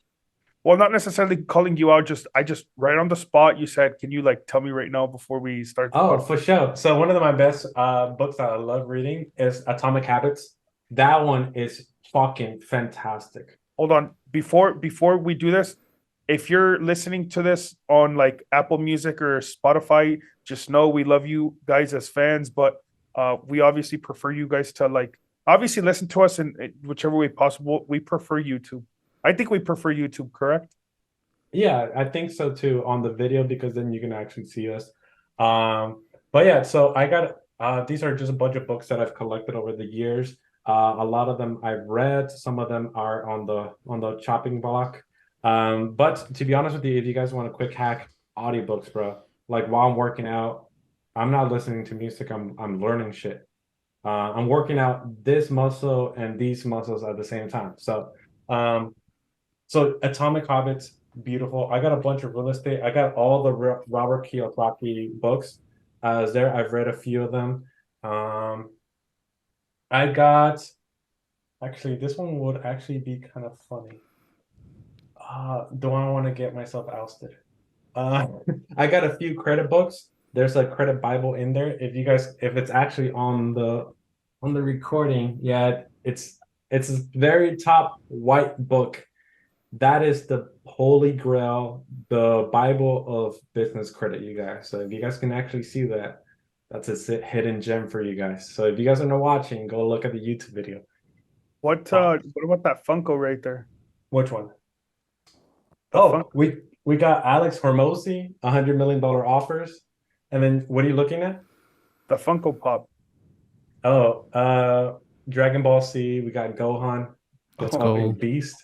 Well, not necessarily calling you out. I just right on the spot. You said, "Can you like tell me right now before we start?" The Oh, podcast? for sure. So one of my best books that I love reading is Atomic Habits. That one is fucking fantastic. Hold on, before we do this, if you're listening to this on like Apple Music or Spotify, just know we love you guys as fans, but we obviously prefer you guys to like obviously listen to us in whichever way possible. We prefer YouTube. I think we prefer YouTube, correct? Yeah, I think so too on the video because then you can actually see us. But yeah, so I got these are just a bunch of books that I've collected over the years. A lot of them I've read, some of them are on the chopping block. But to be honest with you, if you guys want a quick hack, audiobooks, bro. Like while I'm working out, I'm not listening to music, I'm learning shit. I'm working out this muscle and these muscles at the same time. So Atomic Habits, beautiful. I got a bunch of real estate. I got all the Robert Kiyosaki books. There, I've read a few of them. I got actually this one would actually be kind of funny. Do I want to get myself ousted? I got a few credit books. There's a credit Bible in there. If it's actually on the recording, yeah, it's a very top white book. That is the holy grail, the Bible of business credit, you guys. So if you guys can actually see that, that's a hidden gem for you guys. So if you guys are not watching, go look at the YouTube video. What about that Funko right there? Which one? The Funko, we got Alex Hormozy, $100 million offers. And then what are you looking at? the Funko Pop. Oh, Dragon Ball Z, we got Gohan, the Let's fucking go. beast.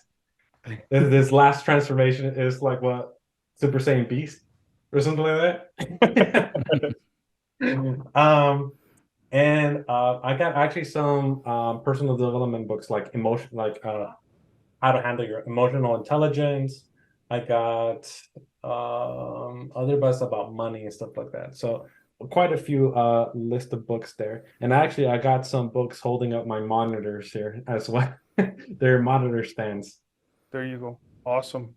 This last transformation is like what? Super Saiyan Beast or something like that. And I got actually some personal development books like how to handle your emotional intelligence, I got other books about money and stuff like that. So quite a few list of books there. And actually I got some books holding up my monitors here as well. They're monitor stands. There you go. Awesome.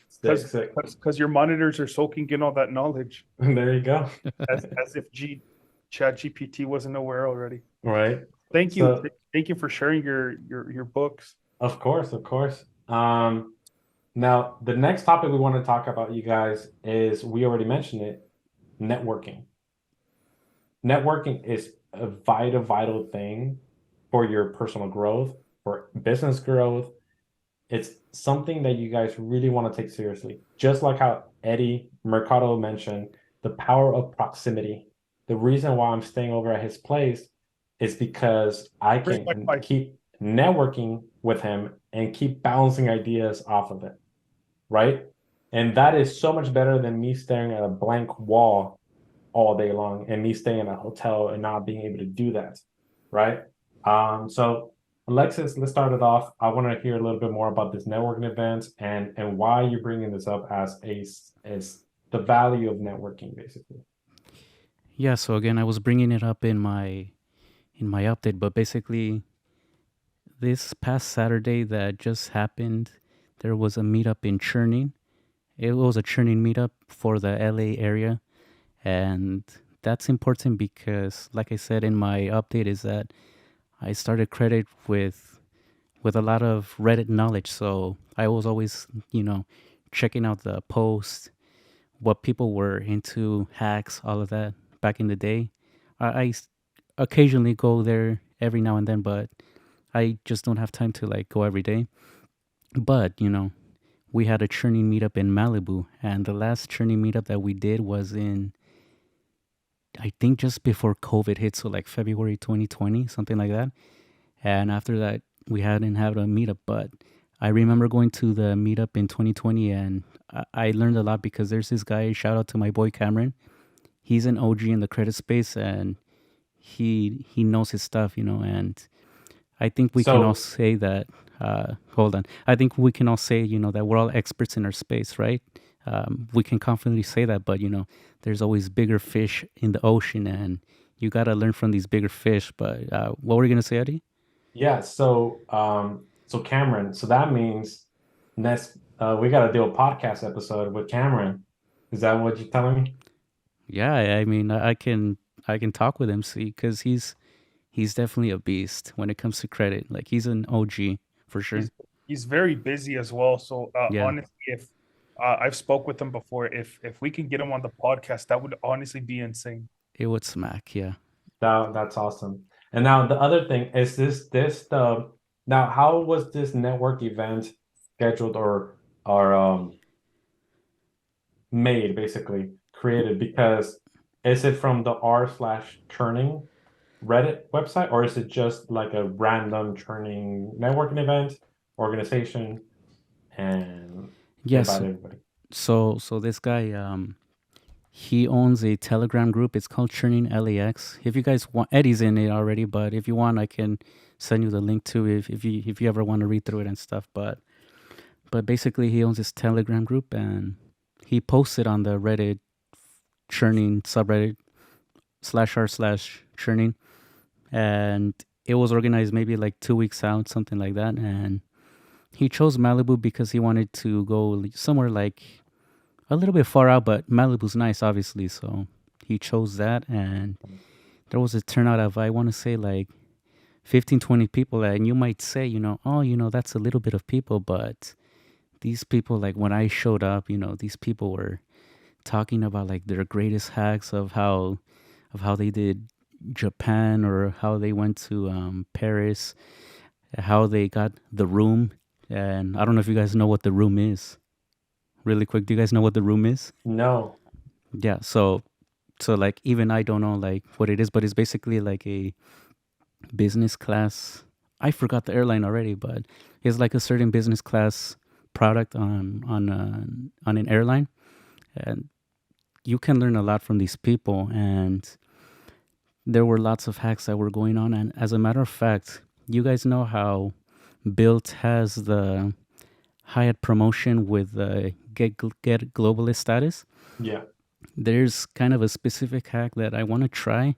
Sick, sick. Because your monitors are soaking in all that knowledge, There you go. as if Chat GPT wasn't aware already. Right. Thank you. So Thank you for sharing your books. of course, of course. Now the next topic we want to talk about, you guys, is we already mentioned it, networking. Networking is a vital thing for your personal growth, for business growth. It's something that you guys really want to take seriously. Just like how Eddie Mercado mentioned, the power of proximity. The reason why I'm staying over at his place is because I Bring my can mic. keep networking with him and keep bouncing ideas off of it, right? And that is so much better than me staring at a blank wall all day long and me staying in a hotel and not being able to do that, right? So Alexis, let's start it off. I want to hear a little bit more about this networking event and why you're bringing this up as the value of networking, basically. Yeah, so again, I was bringing it up in my update, but basically this past Saturday that just happened, there was a meetup in Churning. It was a Churning meetup for the LA area, and that's important because, like I said in my update, is that I started credit with a lot of Reddit knowledge. So I was always, checking out the posts, what people were into, hacks, all of that back in the day. I occasionally go there every now and then, but I just don't have time to like go every day. But, we had a churning meetup in Malibu, and the last churning meetup that we did was in, I think, just before COVID hit, so like February 2020, something like that. And after that, we hadn't had a meetup, but I remember going to the meetup in 2020, and I learned a lot because there's this guy. Shout out to my boy Cameron. He's an OG in the credit space, and he knows his stuff, and I think we can all So say that. Hold on. I think we can all say, that we're all experts in our space, right? We can confidently say that, but there's always bigger fish in the ocean, and you gotta learn from these bigger fish. But what were you gonna say, Eddie? yeah, so Cameron, so that means next we got to do a podcast episode with Cameron. Is that what you're telling me? Yeah, I mean, I can talk with him, see, because he's definitely a beast when it comes to credit. Like he's an OG for sure. He's he's very busy as well. So Yeah, honestly, if I've spoke with him before, if we can get him on the podcast, that would honestly be insane. it would smack. Yeah. That's awesome. And now the other thing is this the now how was this network event scheduled or made, basically created? Because is it from the r/churning Reddit website, or is it just like a random churning networking event organization and Yes. invite everybody? So this guy, he owns a Telegram group. It's called Churning LAX. If you guys want, Eddie's in it already, but if you want, I can send you the link too if you ever want to read through it and stuff. But basically, he owns this Telegram group, and he posted on the Reddit Churning subreddit /r/churning, and it was organized maybe like 2 weeks out, something like that. And he chose Malibu because he wanted to go somewhere like a little bit far out, but Malibu's nice, obviously. So he chose that, and there was a turnout of, I want to say, like 15, 20 people. And you might say, oh, that's a little bit of people, but these people, like when I showed up, these people were talking about like their greatest hacks of how they did Japan, or how they went to Paris, how they got the room. And I don't know if you guys know what the room is. Really quick, do you guys know what the room is? No. Yeah, so like even I don't know like what it is, but it's basically like a business class. I forgot the airline already, but it's like a certain business class product on an airline, and you can learn a lot from these people. And there were lots of hacks that were going on. And as a matter of fact, you guys know how Built has the high at promotion with get globalist status. Yeah. There's kind of a specific hack that I want to try.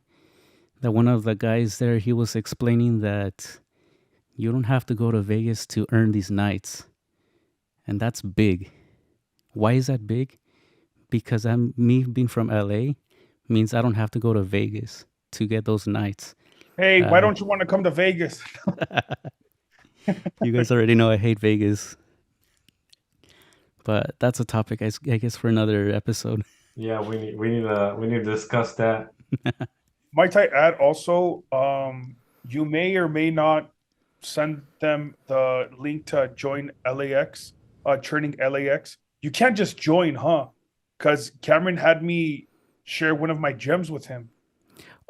That one of the guys there, he was explaining that you don't have to go to Vegas to earn these nights, and that's big. Why is that big? Because me being from LA means I don't have to go to Vegas to get those nights. Hey, why don't you want to come to Vegas? You guys already know I hate Vegas, but that's a topic I guess for another episode. Yeah, we need to discuss that. Might I add also, you may or may not send them the link to join LAX, churning LAX. You can't just join, huh? Because Cameron had me share one of my gems with him.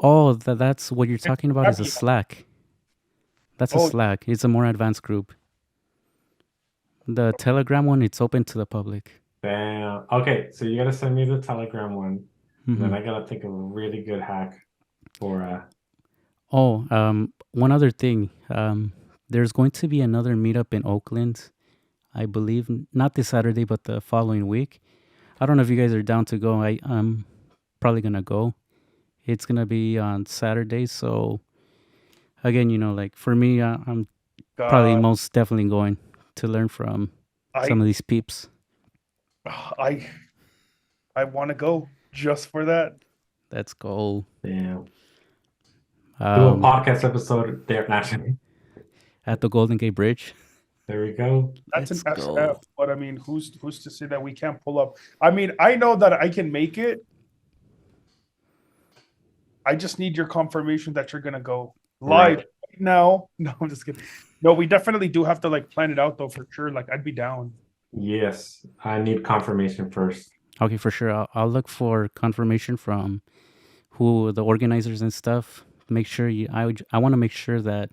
Oh, that's what you're talking about is a Slack. That's a Slack. It's a more advanced group. The Telegram one, it's open to the public. Damn. Okay, so you gotta send me the Telegram one, and then I gotta think of a really good hack for. One other thing. There's going to be another meetup in Oakland, I believe, not this Saturday, but the following week. I don't know if you guys are down to go. I'm probably gonna go. It's gonna be on Saturday, so again, like for me, I'm probably most definitely going to learn from some of these peeps. I want to go just for that. Let's go. Damn. Do a podcast episode there, naturally. At the Golden Gate Bridge. There we go. That's an SF, but I mean, who's to say that we can't pull up? I mean, I know that I can make it. I just need your confirmation that you're gonna go live right now. No, I'm just kidding. No, we definitely do have to like plan it out though for sure. Like I'd be down. Yes, I need confirmation first. Okay, for sure. I'll look for confirmation from who the organizers and stuff. Make sure I want to make sure that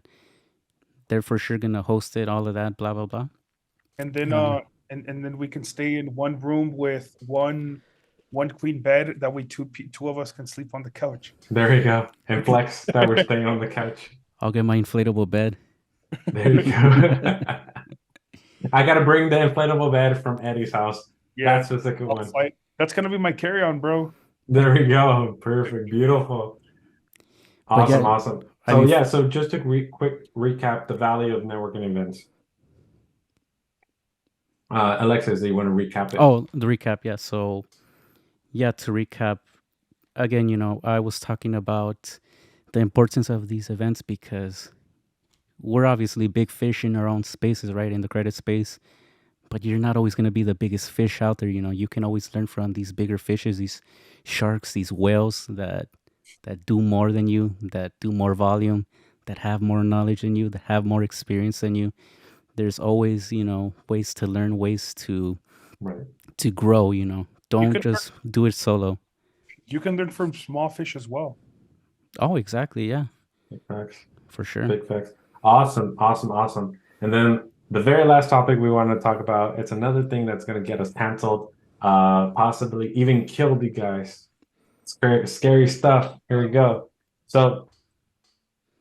they're for sure gonna host it. All of that, blah blah blah. And then and then we can stay in one room with one queen bed. That way, two of us can sleep on the couch. There you go. And flex that we're staying on the couch. I'll get my inflatable bed. There you go. I gotta bring the inflatable bed from Eddie's house. Yeah, that's just a good one. That's gonna be my carry-on, bro. There we go. Perfect. Beautiful. Awesome. Awesome. So so just to quick recap the value of networking events. Alexis, do you want to recap it? Oh, the recap, yeah. So yeah, to recap, again, I was talking about the importance of these events because we're obviously big fish in our own spaces, right? In the credit space. But you're not always going to be the biggest fish out there. You can always learn from these bigger fishes, these sharks, these whales that do more than you, that do more volume, that have more knowledge than you, that have more experience than you. There's always, ways to learn, ways to grow, Don't just do it solo. You can learn from small fish as well. Oh, exactly. Yeah. Big facts. For sure. Big facts. Awesome. And then the very last topic we want to talk about, it's another thing that's going to get us canceled, possibly even kill the guys. Scary stuff. Here we go. So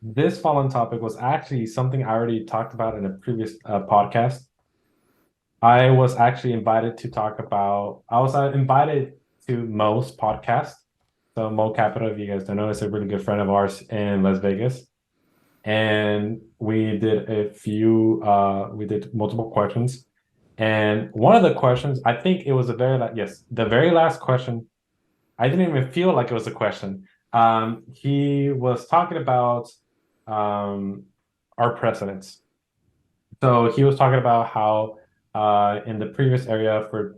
this following topic was actually something I already talked about in a previous podcast. I was actually invited to talk about, I was invited to Mo's podcast. So Mo Capital, if you guys don't know, is a really good friend of ours in Las Vegas. And we did we did multiple questions. And one of the questions, I think it was the very last question. I didn't even feel like it was a question. He was talking about our presidents. So he was talking about how in the previous area for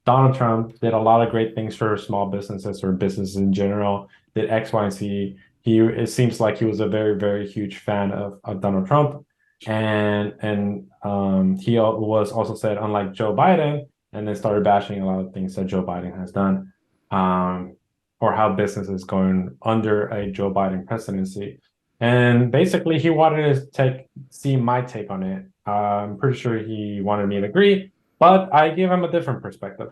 Donald Trump did a lot of great things for small businesses or businesses in general, did X, Y, and Z. It seems like he was a very, very huge fan of Donald Trump. And he was also said, unlike Joe Biden, and then started bashing a lot of things that Joe Biden has done, or how business is going under a Joe Biden presidency. And basically, he wanted to see my take on it. I'm pretty sure he wanted me to agree, but I gave him a different perspective.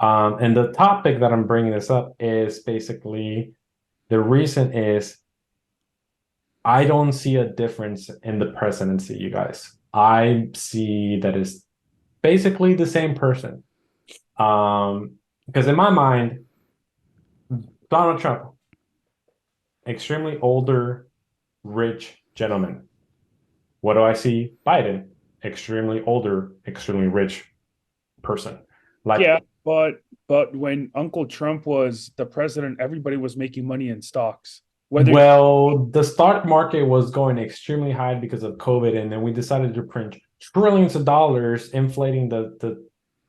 And the topic that I'm bringing this up is basically the reason is I don't see a difference in the presidency, you guys. I see that is basically the same person. Because in my mind, Donald Trump, extremely older, rich gentleman. What do I see? Biden, extremely older, extremely rich person. Like, Yeah, but when Uncle Trump was the president, everybody was making money in stocks. Whether well, the stock market was going extremely high because of COVID, and then we decided to print trillions of dollars, inflating the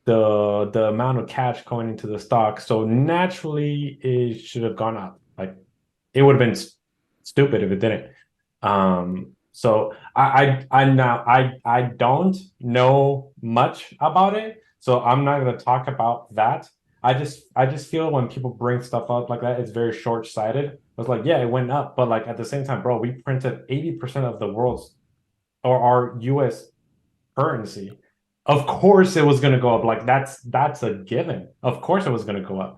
amount of cash going into the stock. So naturally, it should have gone up. Like, it would have been stupid if it didn't. So I don't know much about it, so I'm not going to talk about that. I just feel when people bring stuff up like that, it's very short-sighted. It's like, yeah, it went up, but like at the same time, bro, we printed 80% of the world's or our US currency. Of course it was going to go up. Like that's a given. Of course it was going to go up.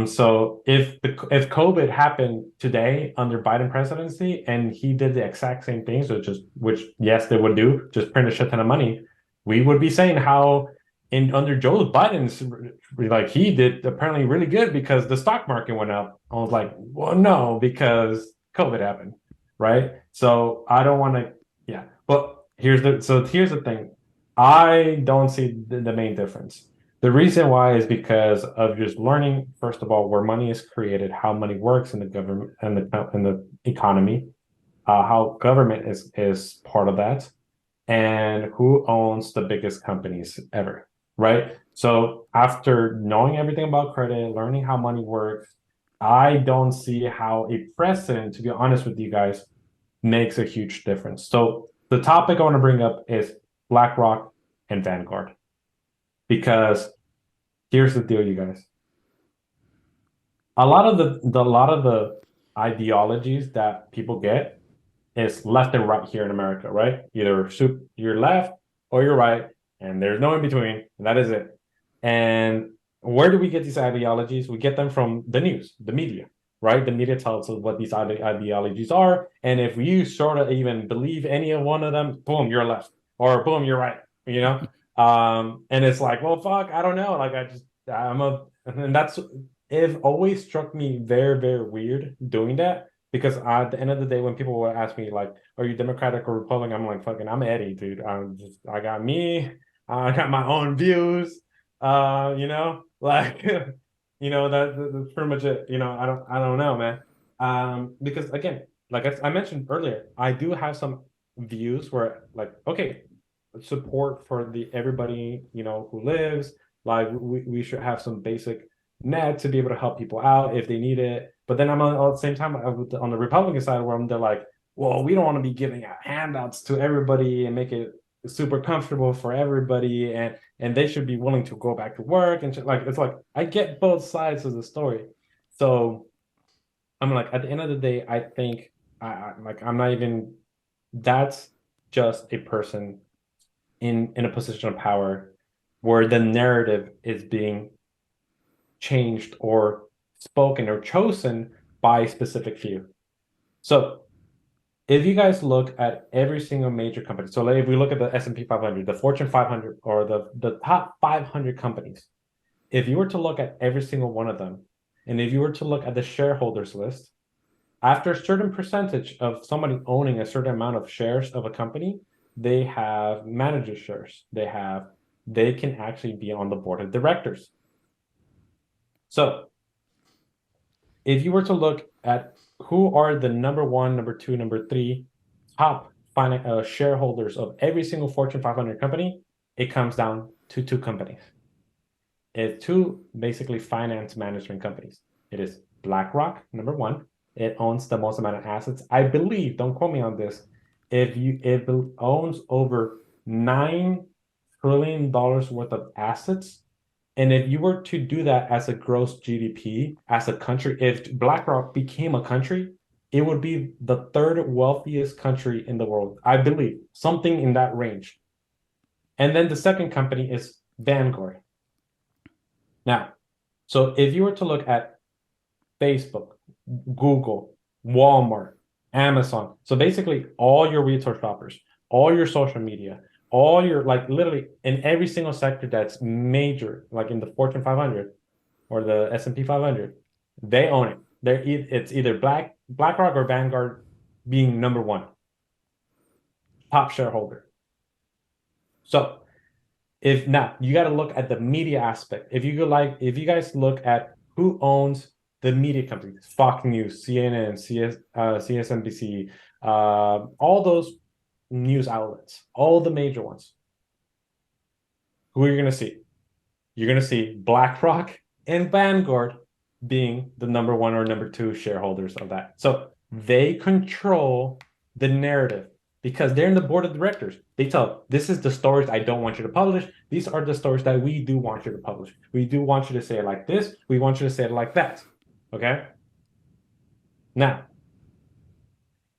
So if COVID happened today under Biden presidency and he did the exact same things, which yes they would do, just print a shit ton of money, we would be saying how in under Joe Biden's like he did apparently really good because the stock market went up. I was like, well, no, because COVID happened, right? So I don't want to, yeah. But here's the thing. I don't see the main difference. The reason why is because of just learning, first of all, where money is created, how money works in the government and the economy, how government is part of that, and who owns the biggest companies ever, right? So after knowing everything about credit, learning how money works, I don't see how a president, to be honest with you guys, makes a huge difference. So the topic I want to bring up is BlackRock and Vanguard, because here's the deal, you guys. A lot of the ideologies that people get is left and right here in America, right? Either you're left or you're right, and there's no in between, and that is it. And where do we get these ideologies? We get them from the news, the media, right? The media tells us what these ideologies are, and if you sort of even believe any of one of them, boom, you're left, or boom, you're right, you know? And it's like, well, fuck, I don't know. Like, and that's it always struck me very, very weird doing that because at the end of the day, when people would ask me like, "Are you Democratic or Republican?" I'm like, "Fucking, I'm Eddie, dude. I got me. I got my own views. Like, that's pretty much it. I don't know, man. Because again, like I mentioned earlier, I do have some views where like, okay, support for the everybody who lives. Like we should have some basic net to be able to help people out if they need it. But then I'm on, at the same time on the Republican side where they're like, well, we don't want to be giving out handouts to everybody and make it super comfortable for everybody, and they should be willing to go back to work and like it's like I get both sides of the story. So I'm like, at the end of the day, I think I'm not even. That's just a person in a position of power where the narrative is being changed or spoken or chosen by a specific few. So if you guys look at every single major company, so like if we look at the S&P 500, the Fortune 500, or the top 500 companies, if you were to look at every single one of them, and if you were to look at the shareholders list, after a certain percentage of somebody owning a certain amount of shares of a company, they have manager shares. They can actually be on the board of directors. So if you were to look at who are the number one, number two, number three top shareholders of every single Fortune 500 company, it comes down to two companies. It's two basically finance management companies. It is BlackRock, number one. It owns the most amount of assets. I believe, don't quote me on this, it owns over $9 trillion worth of assets. And if you were to do that as a gross GDP, as a country, if BlackRock became a country, it would be the third wealthiest country in the world, I believe, something in that range. And then the second company is Vanguard. Now, so if you were to look at Facebook, Google, Walmart, Amazon, so basically all your retail shoppers, all your social media, all your, like, literally in every single sector that's major, like in the Fortune 500 or the S&P 500, they own it. It's either BlackRock or Vanguard being number one top shareholder. So if not, you got to look at the media aspect. If you guys look at who owns the media companies, Fox News, CNN, CSNBC, all those news outlets, all the major ones, who are you going to see? You're going to see BlackRock and Vanguard being the number one or number two shareholders of that. So they control the narrative because they're in the board of directors. They tell, this is the stories I don't want you to publish. These are the stories that we do want you to publish. We do want you to say it like this. We want you to say it like that. Okay. Now,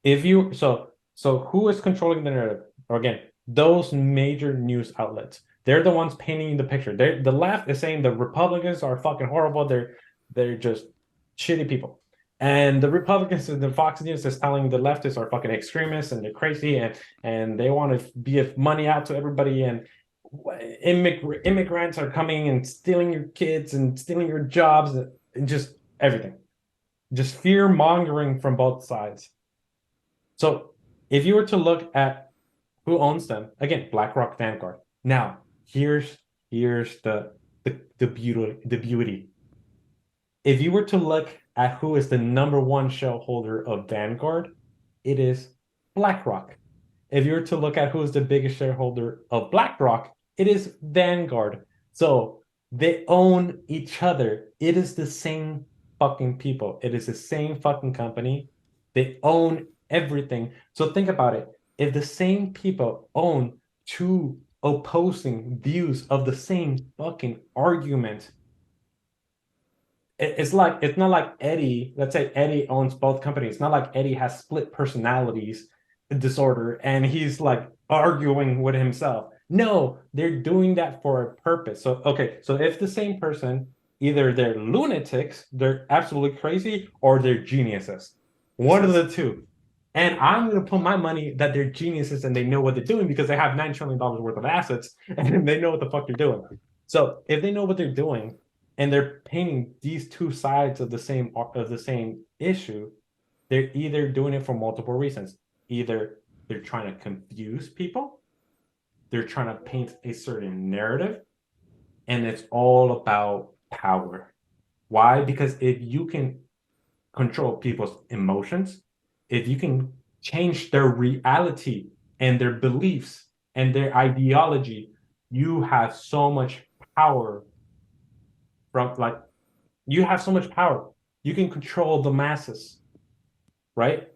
so who is controlling the narrative? Or again, those major news outlets. They're the ones painting the picture. The left is saying the Republicans are fucking horrible. They're just shitty people. And the Republicans and the Fox News is telling the leftists are fucking extremists and they're crazy and they want to give money out to everybody and immigrants are coming and stealing your kids and stealing your jobs and just everything. Just fear mongering from both sides. So if you were to look at who owns them, again, BlackRock, Vanguard. Now, here's the beauty. If you were to look at who is the number one shareholder of Vanguard, it is BlackRock. If you were to look at who is the biggest shareholder of BlackRock, it is Vanguard. So they own each other. It is the same fucking people. It is the same fucking company. They own everything. So think about it. If the same people own two opposing views of the same fucking argument, it's not like Eddie, let's say Eddie owns both companies. It's not like Eddie has split personalities disorder and he's like arguing with himself. No, they're doing that for a purpose. So, okay, so if the same person, either they're lunatics, they're absolutely crazy, or they're geniuses. One of the two. And I'm going to put my money that they're geniuses and they know what they're doing because they have $9 trillion worth of assets and they know what the fuck they're doing. So if they know what they're doing and they're painting these two sides of the same issue, they're either doing it for multiple reasons. Either they're trying to confuse people, they're trying to paint a certain narrative, and it's all about power. Why? Because if you can control people's emotions, if you can change their reality and their beliefs and their ideology, you have so much power you have so much power. You can control the masses, right?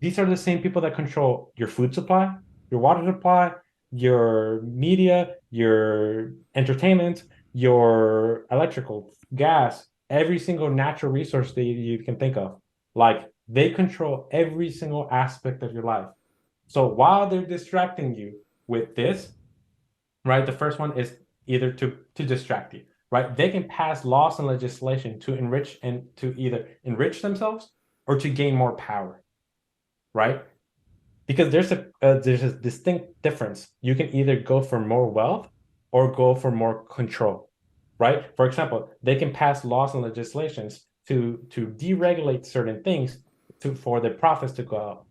These are the same people that control your food supply, your water supply, your media, your entertainment, your electrical, gas, every single natural resource that you can think of. Like they control every single aspect of your life. So while they're distracting you with this, right? The first one is either to distract you, right? They can pass laws and legislation to enrich and to either enrich themselves or to gain more power, right? Because there's a distinct difference. You can either go for more wealth or go for more control, right? For example, they can pass laws and legislations to deregulate certain things for their profits to go up.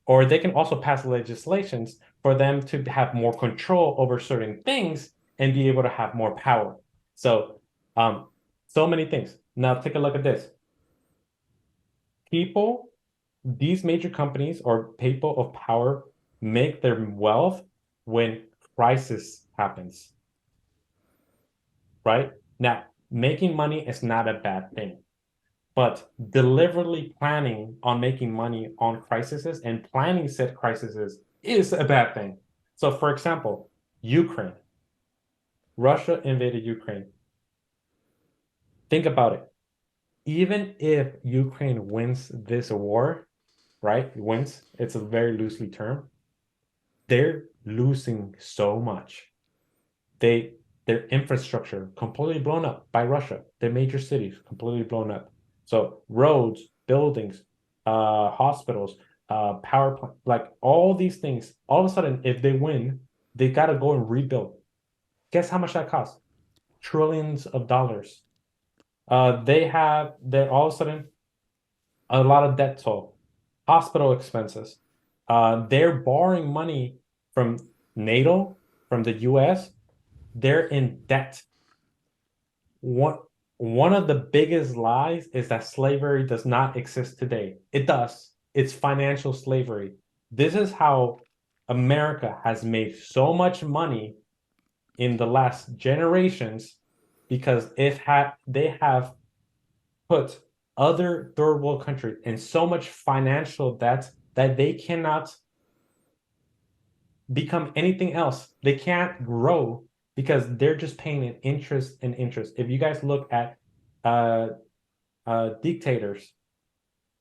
Or they can also pass legislations for them to have more control over certain things and be able to have more power. So, so many things. Now take a look at this. These major companies or people of power make their wealth when crisis happens, right? Now, making money is not a bad thing, but deliberately planning on making money on crises and planning said crises is a bad thing. So, for example, Ukraine, Russia invaded Ukraine. Think about it. Even if Ukraine wins this war, right? Wins, it's a very loosely term. They're losing so much. Their infrastructure completely blown up by Russia. Their major cities completely blown up. So roads, buildings, hospitals, power plant, like all these things, all of a sudden, if they win, They got to go and rebuild. Guess how much that costs? Trillions of dollars. They're all of a sudden a lot of debt toll, hospital expenses. They're borrowing money from NATO, from the US. They're in debt. One of the biggest lies is that slavery does not exist today. It does. It's financial slavery. This is how America has made so much money in the last generations because they have put other third world countries in so much financial debt that they cannot become anything else. They can't grow because they're just paying an interest and interest. If you guys look at dictators,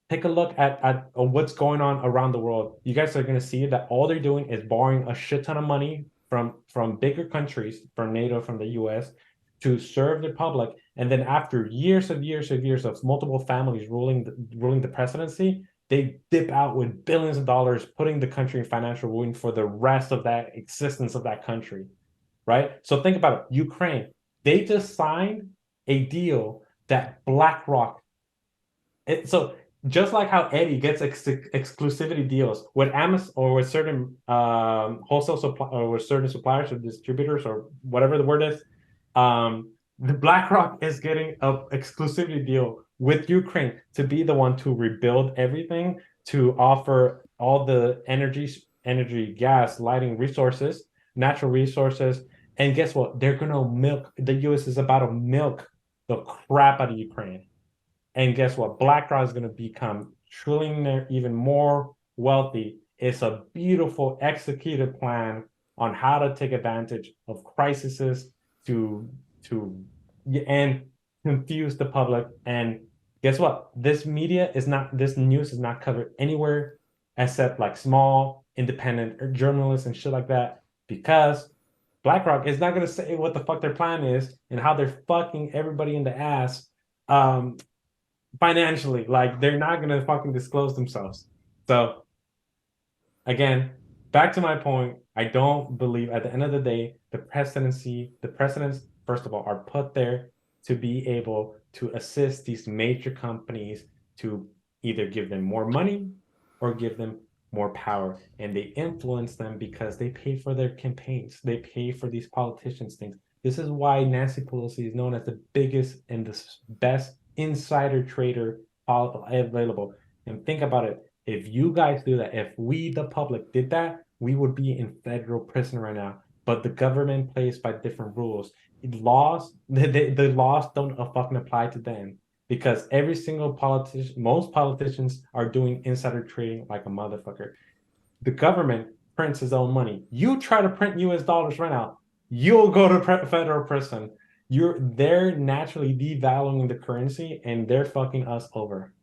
take a look at what's going on around the world. You guys are going to see that all they're doing is borrowing a shit ton of money from bigger countries, from NATO, from the US, to serve the public. And then after years of multiple families ruling the presidency, they dip out with billions of dollars, putting the country in financial ruin for the rest of that existence of that country, right? So think about it. Ukraine, they just signed a deal that BlackRock. So just like how Eddie gets exclusivity deals with Amazon or with certain wholesale supply or with certain suppliers or distributors or whatever the word is, the BlackRock is getting an exclusivity deal with Ukraine to be the one to rebuild everything, to offer all the energy, gas, lighting resources, natural resources. And guess what? They're gonna milk. The U.S. is about to milk the crap out of Ukraine. And guess what? BlackRock is going to become trillionaire, even more wealthy. It's a beautiful executed plan on how to take advantage of crises to and confuse the public. And guess what? This news is not covered anywhere except like small independent journalists and shit like that because BlackRock is not going to say what the fuck their plan is and how they're fucking everybody in the ass financially. Like they're not gonna fucking disclose themselves. So again, back to my point, I don't believe at the end of the day, the presidents, first of all, are put there to be able to assist these major companies to either give them more money or give them more power. And they influence them because they pay for their campaigns. They pay for these politicians' things. This is why Nancy Pelosi is known as the biggest and the best insider trader available. And think about it. If you guys do that, if we, the public, did that, we would be in federal prison right now. But the government plays by different rules. The laws don't fucking apply to them because every single politician, most politicians are doing insider trading like a motherfucker. The government prints its own money. You try to print US dollars right now, you'll go to federal prison. They're naturally devaluing the currency and they're fucking us over.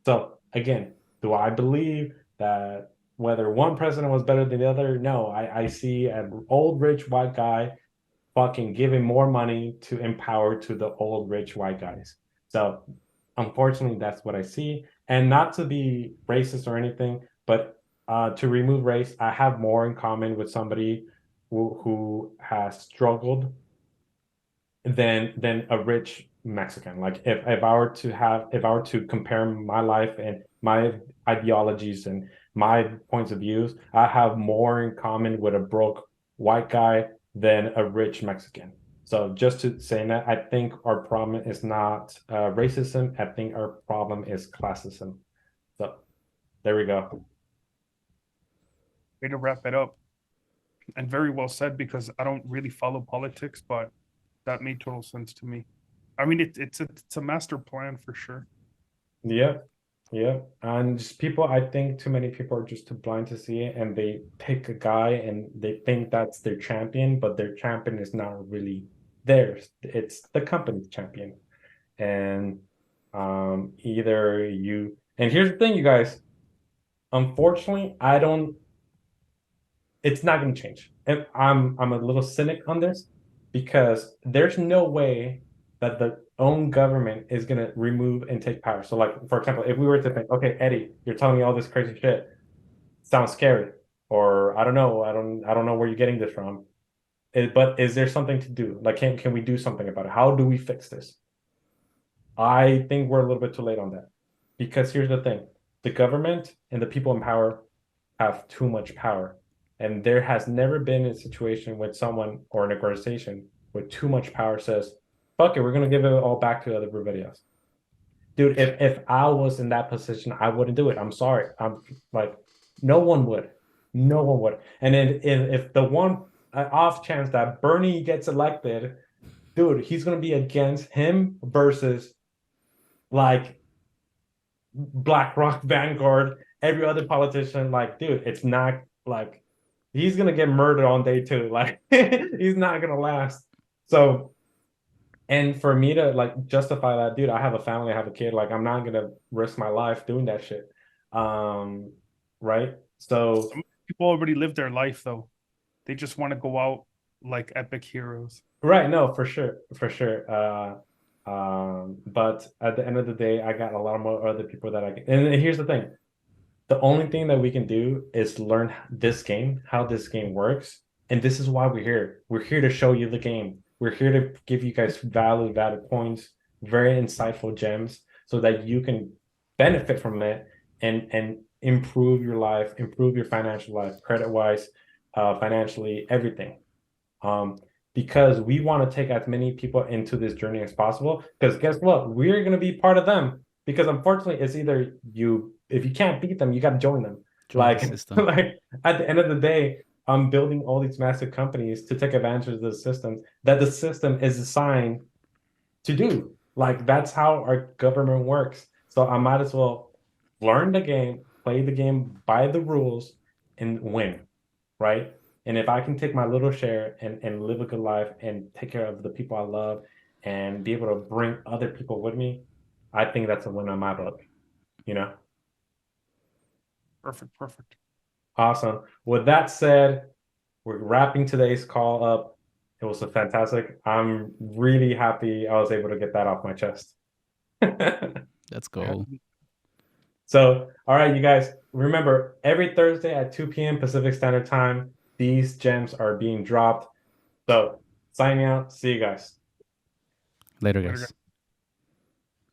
So again, do I believe that whether one president was better than the other? No, I see an old rich white guy fucking giving more money to empower to the old rich white guys. So unfortunately, that's what I see. And not to be racist or anything, but to remove race, I have more in common with somebody who has struggled than a rich Mexican. Like if I were to compare my life and my ideologies and my points of views, I have more in common with a broke white guy than a rich Mexican. So just to say that, I think our problem is not racism. I think our problem is classism. So there we go. Way to wrap it up. And very well said because I don't really follow politics, but that made total sense to me. I mean, it's a master plan for sure. Yeah, yeah. And just people, I think too many people are just too blind to see it and they pick a guy and they think that's their champion, but their champion is not really theirs. It's the company's champion. And either you and here's the thing, you guys. Unfortunately, it's not going to change. And I'm a little cynic on this because there's no way that the own government is going to remove and take power. So like, for example, if we were to think, okay, Eddie, you're telling me all this crazy shit, sounds scary. or I don't know, I don't know where you're getting this from. But is there something to do? Like, can we do something about it? How do we fix this? I think we're a little bit too late on that, because here's the thing: the government and the people in power have too much power, and there has never been a situation with someone or an organization with too much power says, "Fuck it, we're gonna give it all back to everybody else." Dude, if I was in that position, I wouldn't do it. I'm sorry. I'm like, no one would. No one would. And then if the one off chance that Bernie gets elected, dude, he's gonna be against him versus like BlackRock, Vanguard, every other politician. Like, dude, it's not like he's gonna get murdered on day two. Like, he's not gonna last. So, and for me to like justify that, dude, I have a family, I have a kid. Like, I'm not gonna risk my life doing that shit. Right? So, Some people already live their life though. They just want to go out like epic heroes. right, no, for sure, for sure. But at the end of the day, I got a lot more other people that I can. And here's the thing: the only thing that we can do is learn this game, how this game works. And this is why we're here. We're here to show you the game. We're here to give you guys valid points, very insightful gems, so that you can benefit from it and improve your life, improve your financial life, credit wise, financially, everything. Because we want to take as many people into this journey as possible. Because guess what? We're going to be part of them. Because unfortunately, it's either you, if you can't beat them, you got to join them. Join the Like, system. like at the end of the day, I'm building all these massive companies to take advantage of the systems that the system is assigned to do. Like, that's how our government works. So I might as well learn the game, play the game by the rules, and win, right? And if I can take my little share and live a good life and take care of the people I love and be able to bring other people with me, I think that's a win on my book, you know? Perfect, perfect. Awesome. With that said, we're wrapping today's call up. It was a fantastic. I'm really happy I was able to get that off my chest. Let's go. So, all right, you guys, remember every Thursday at 2 p.m. Pacific Standard Time, these gems are being dropped. So, signing out. See you guys. Later, Later, guys. guys.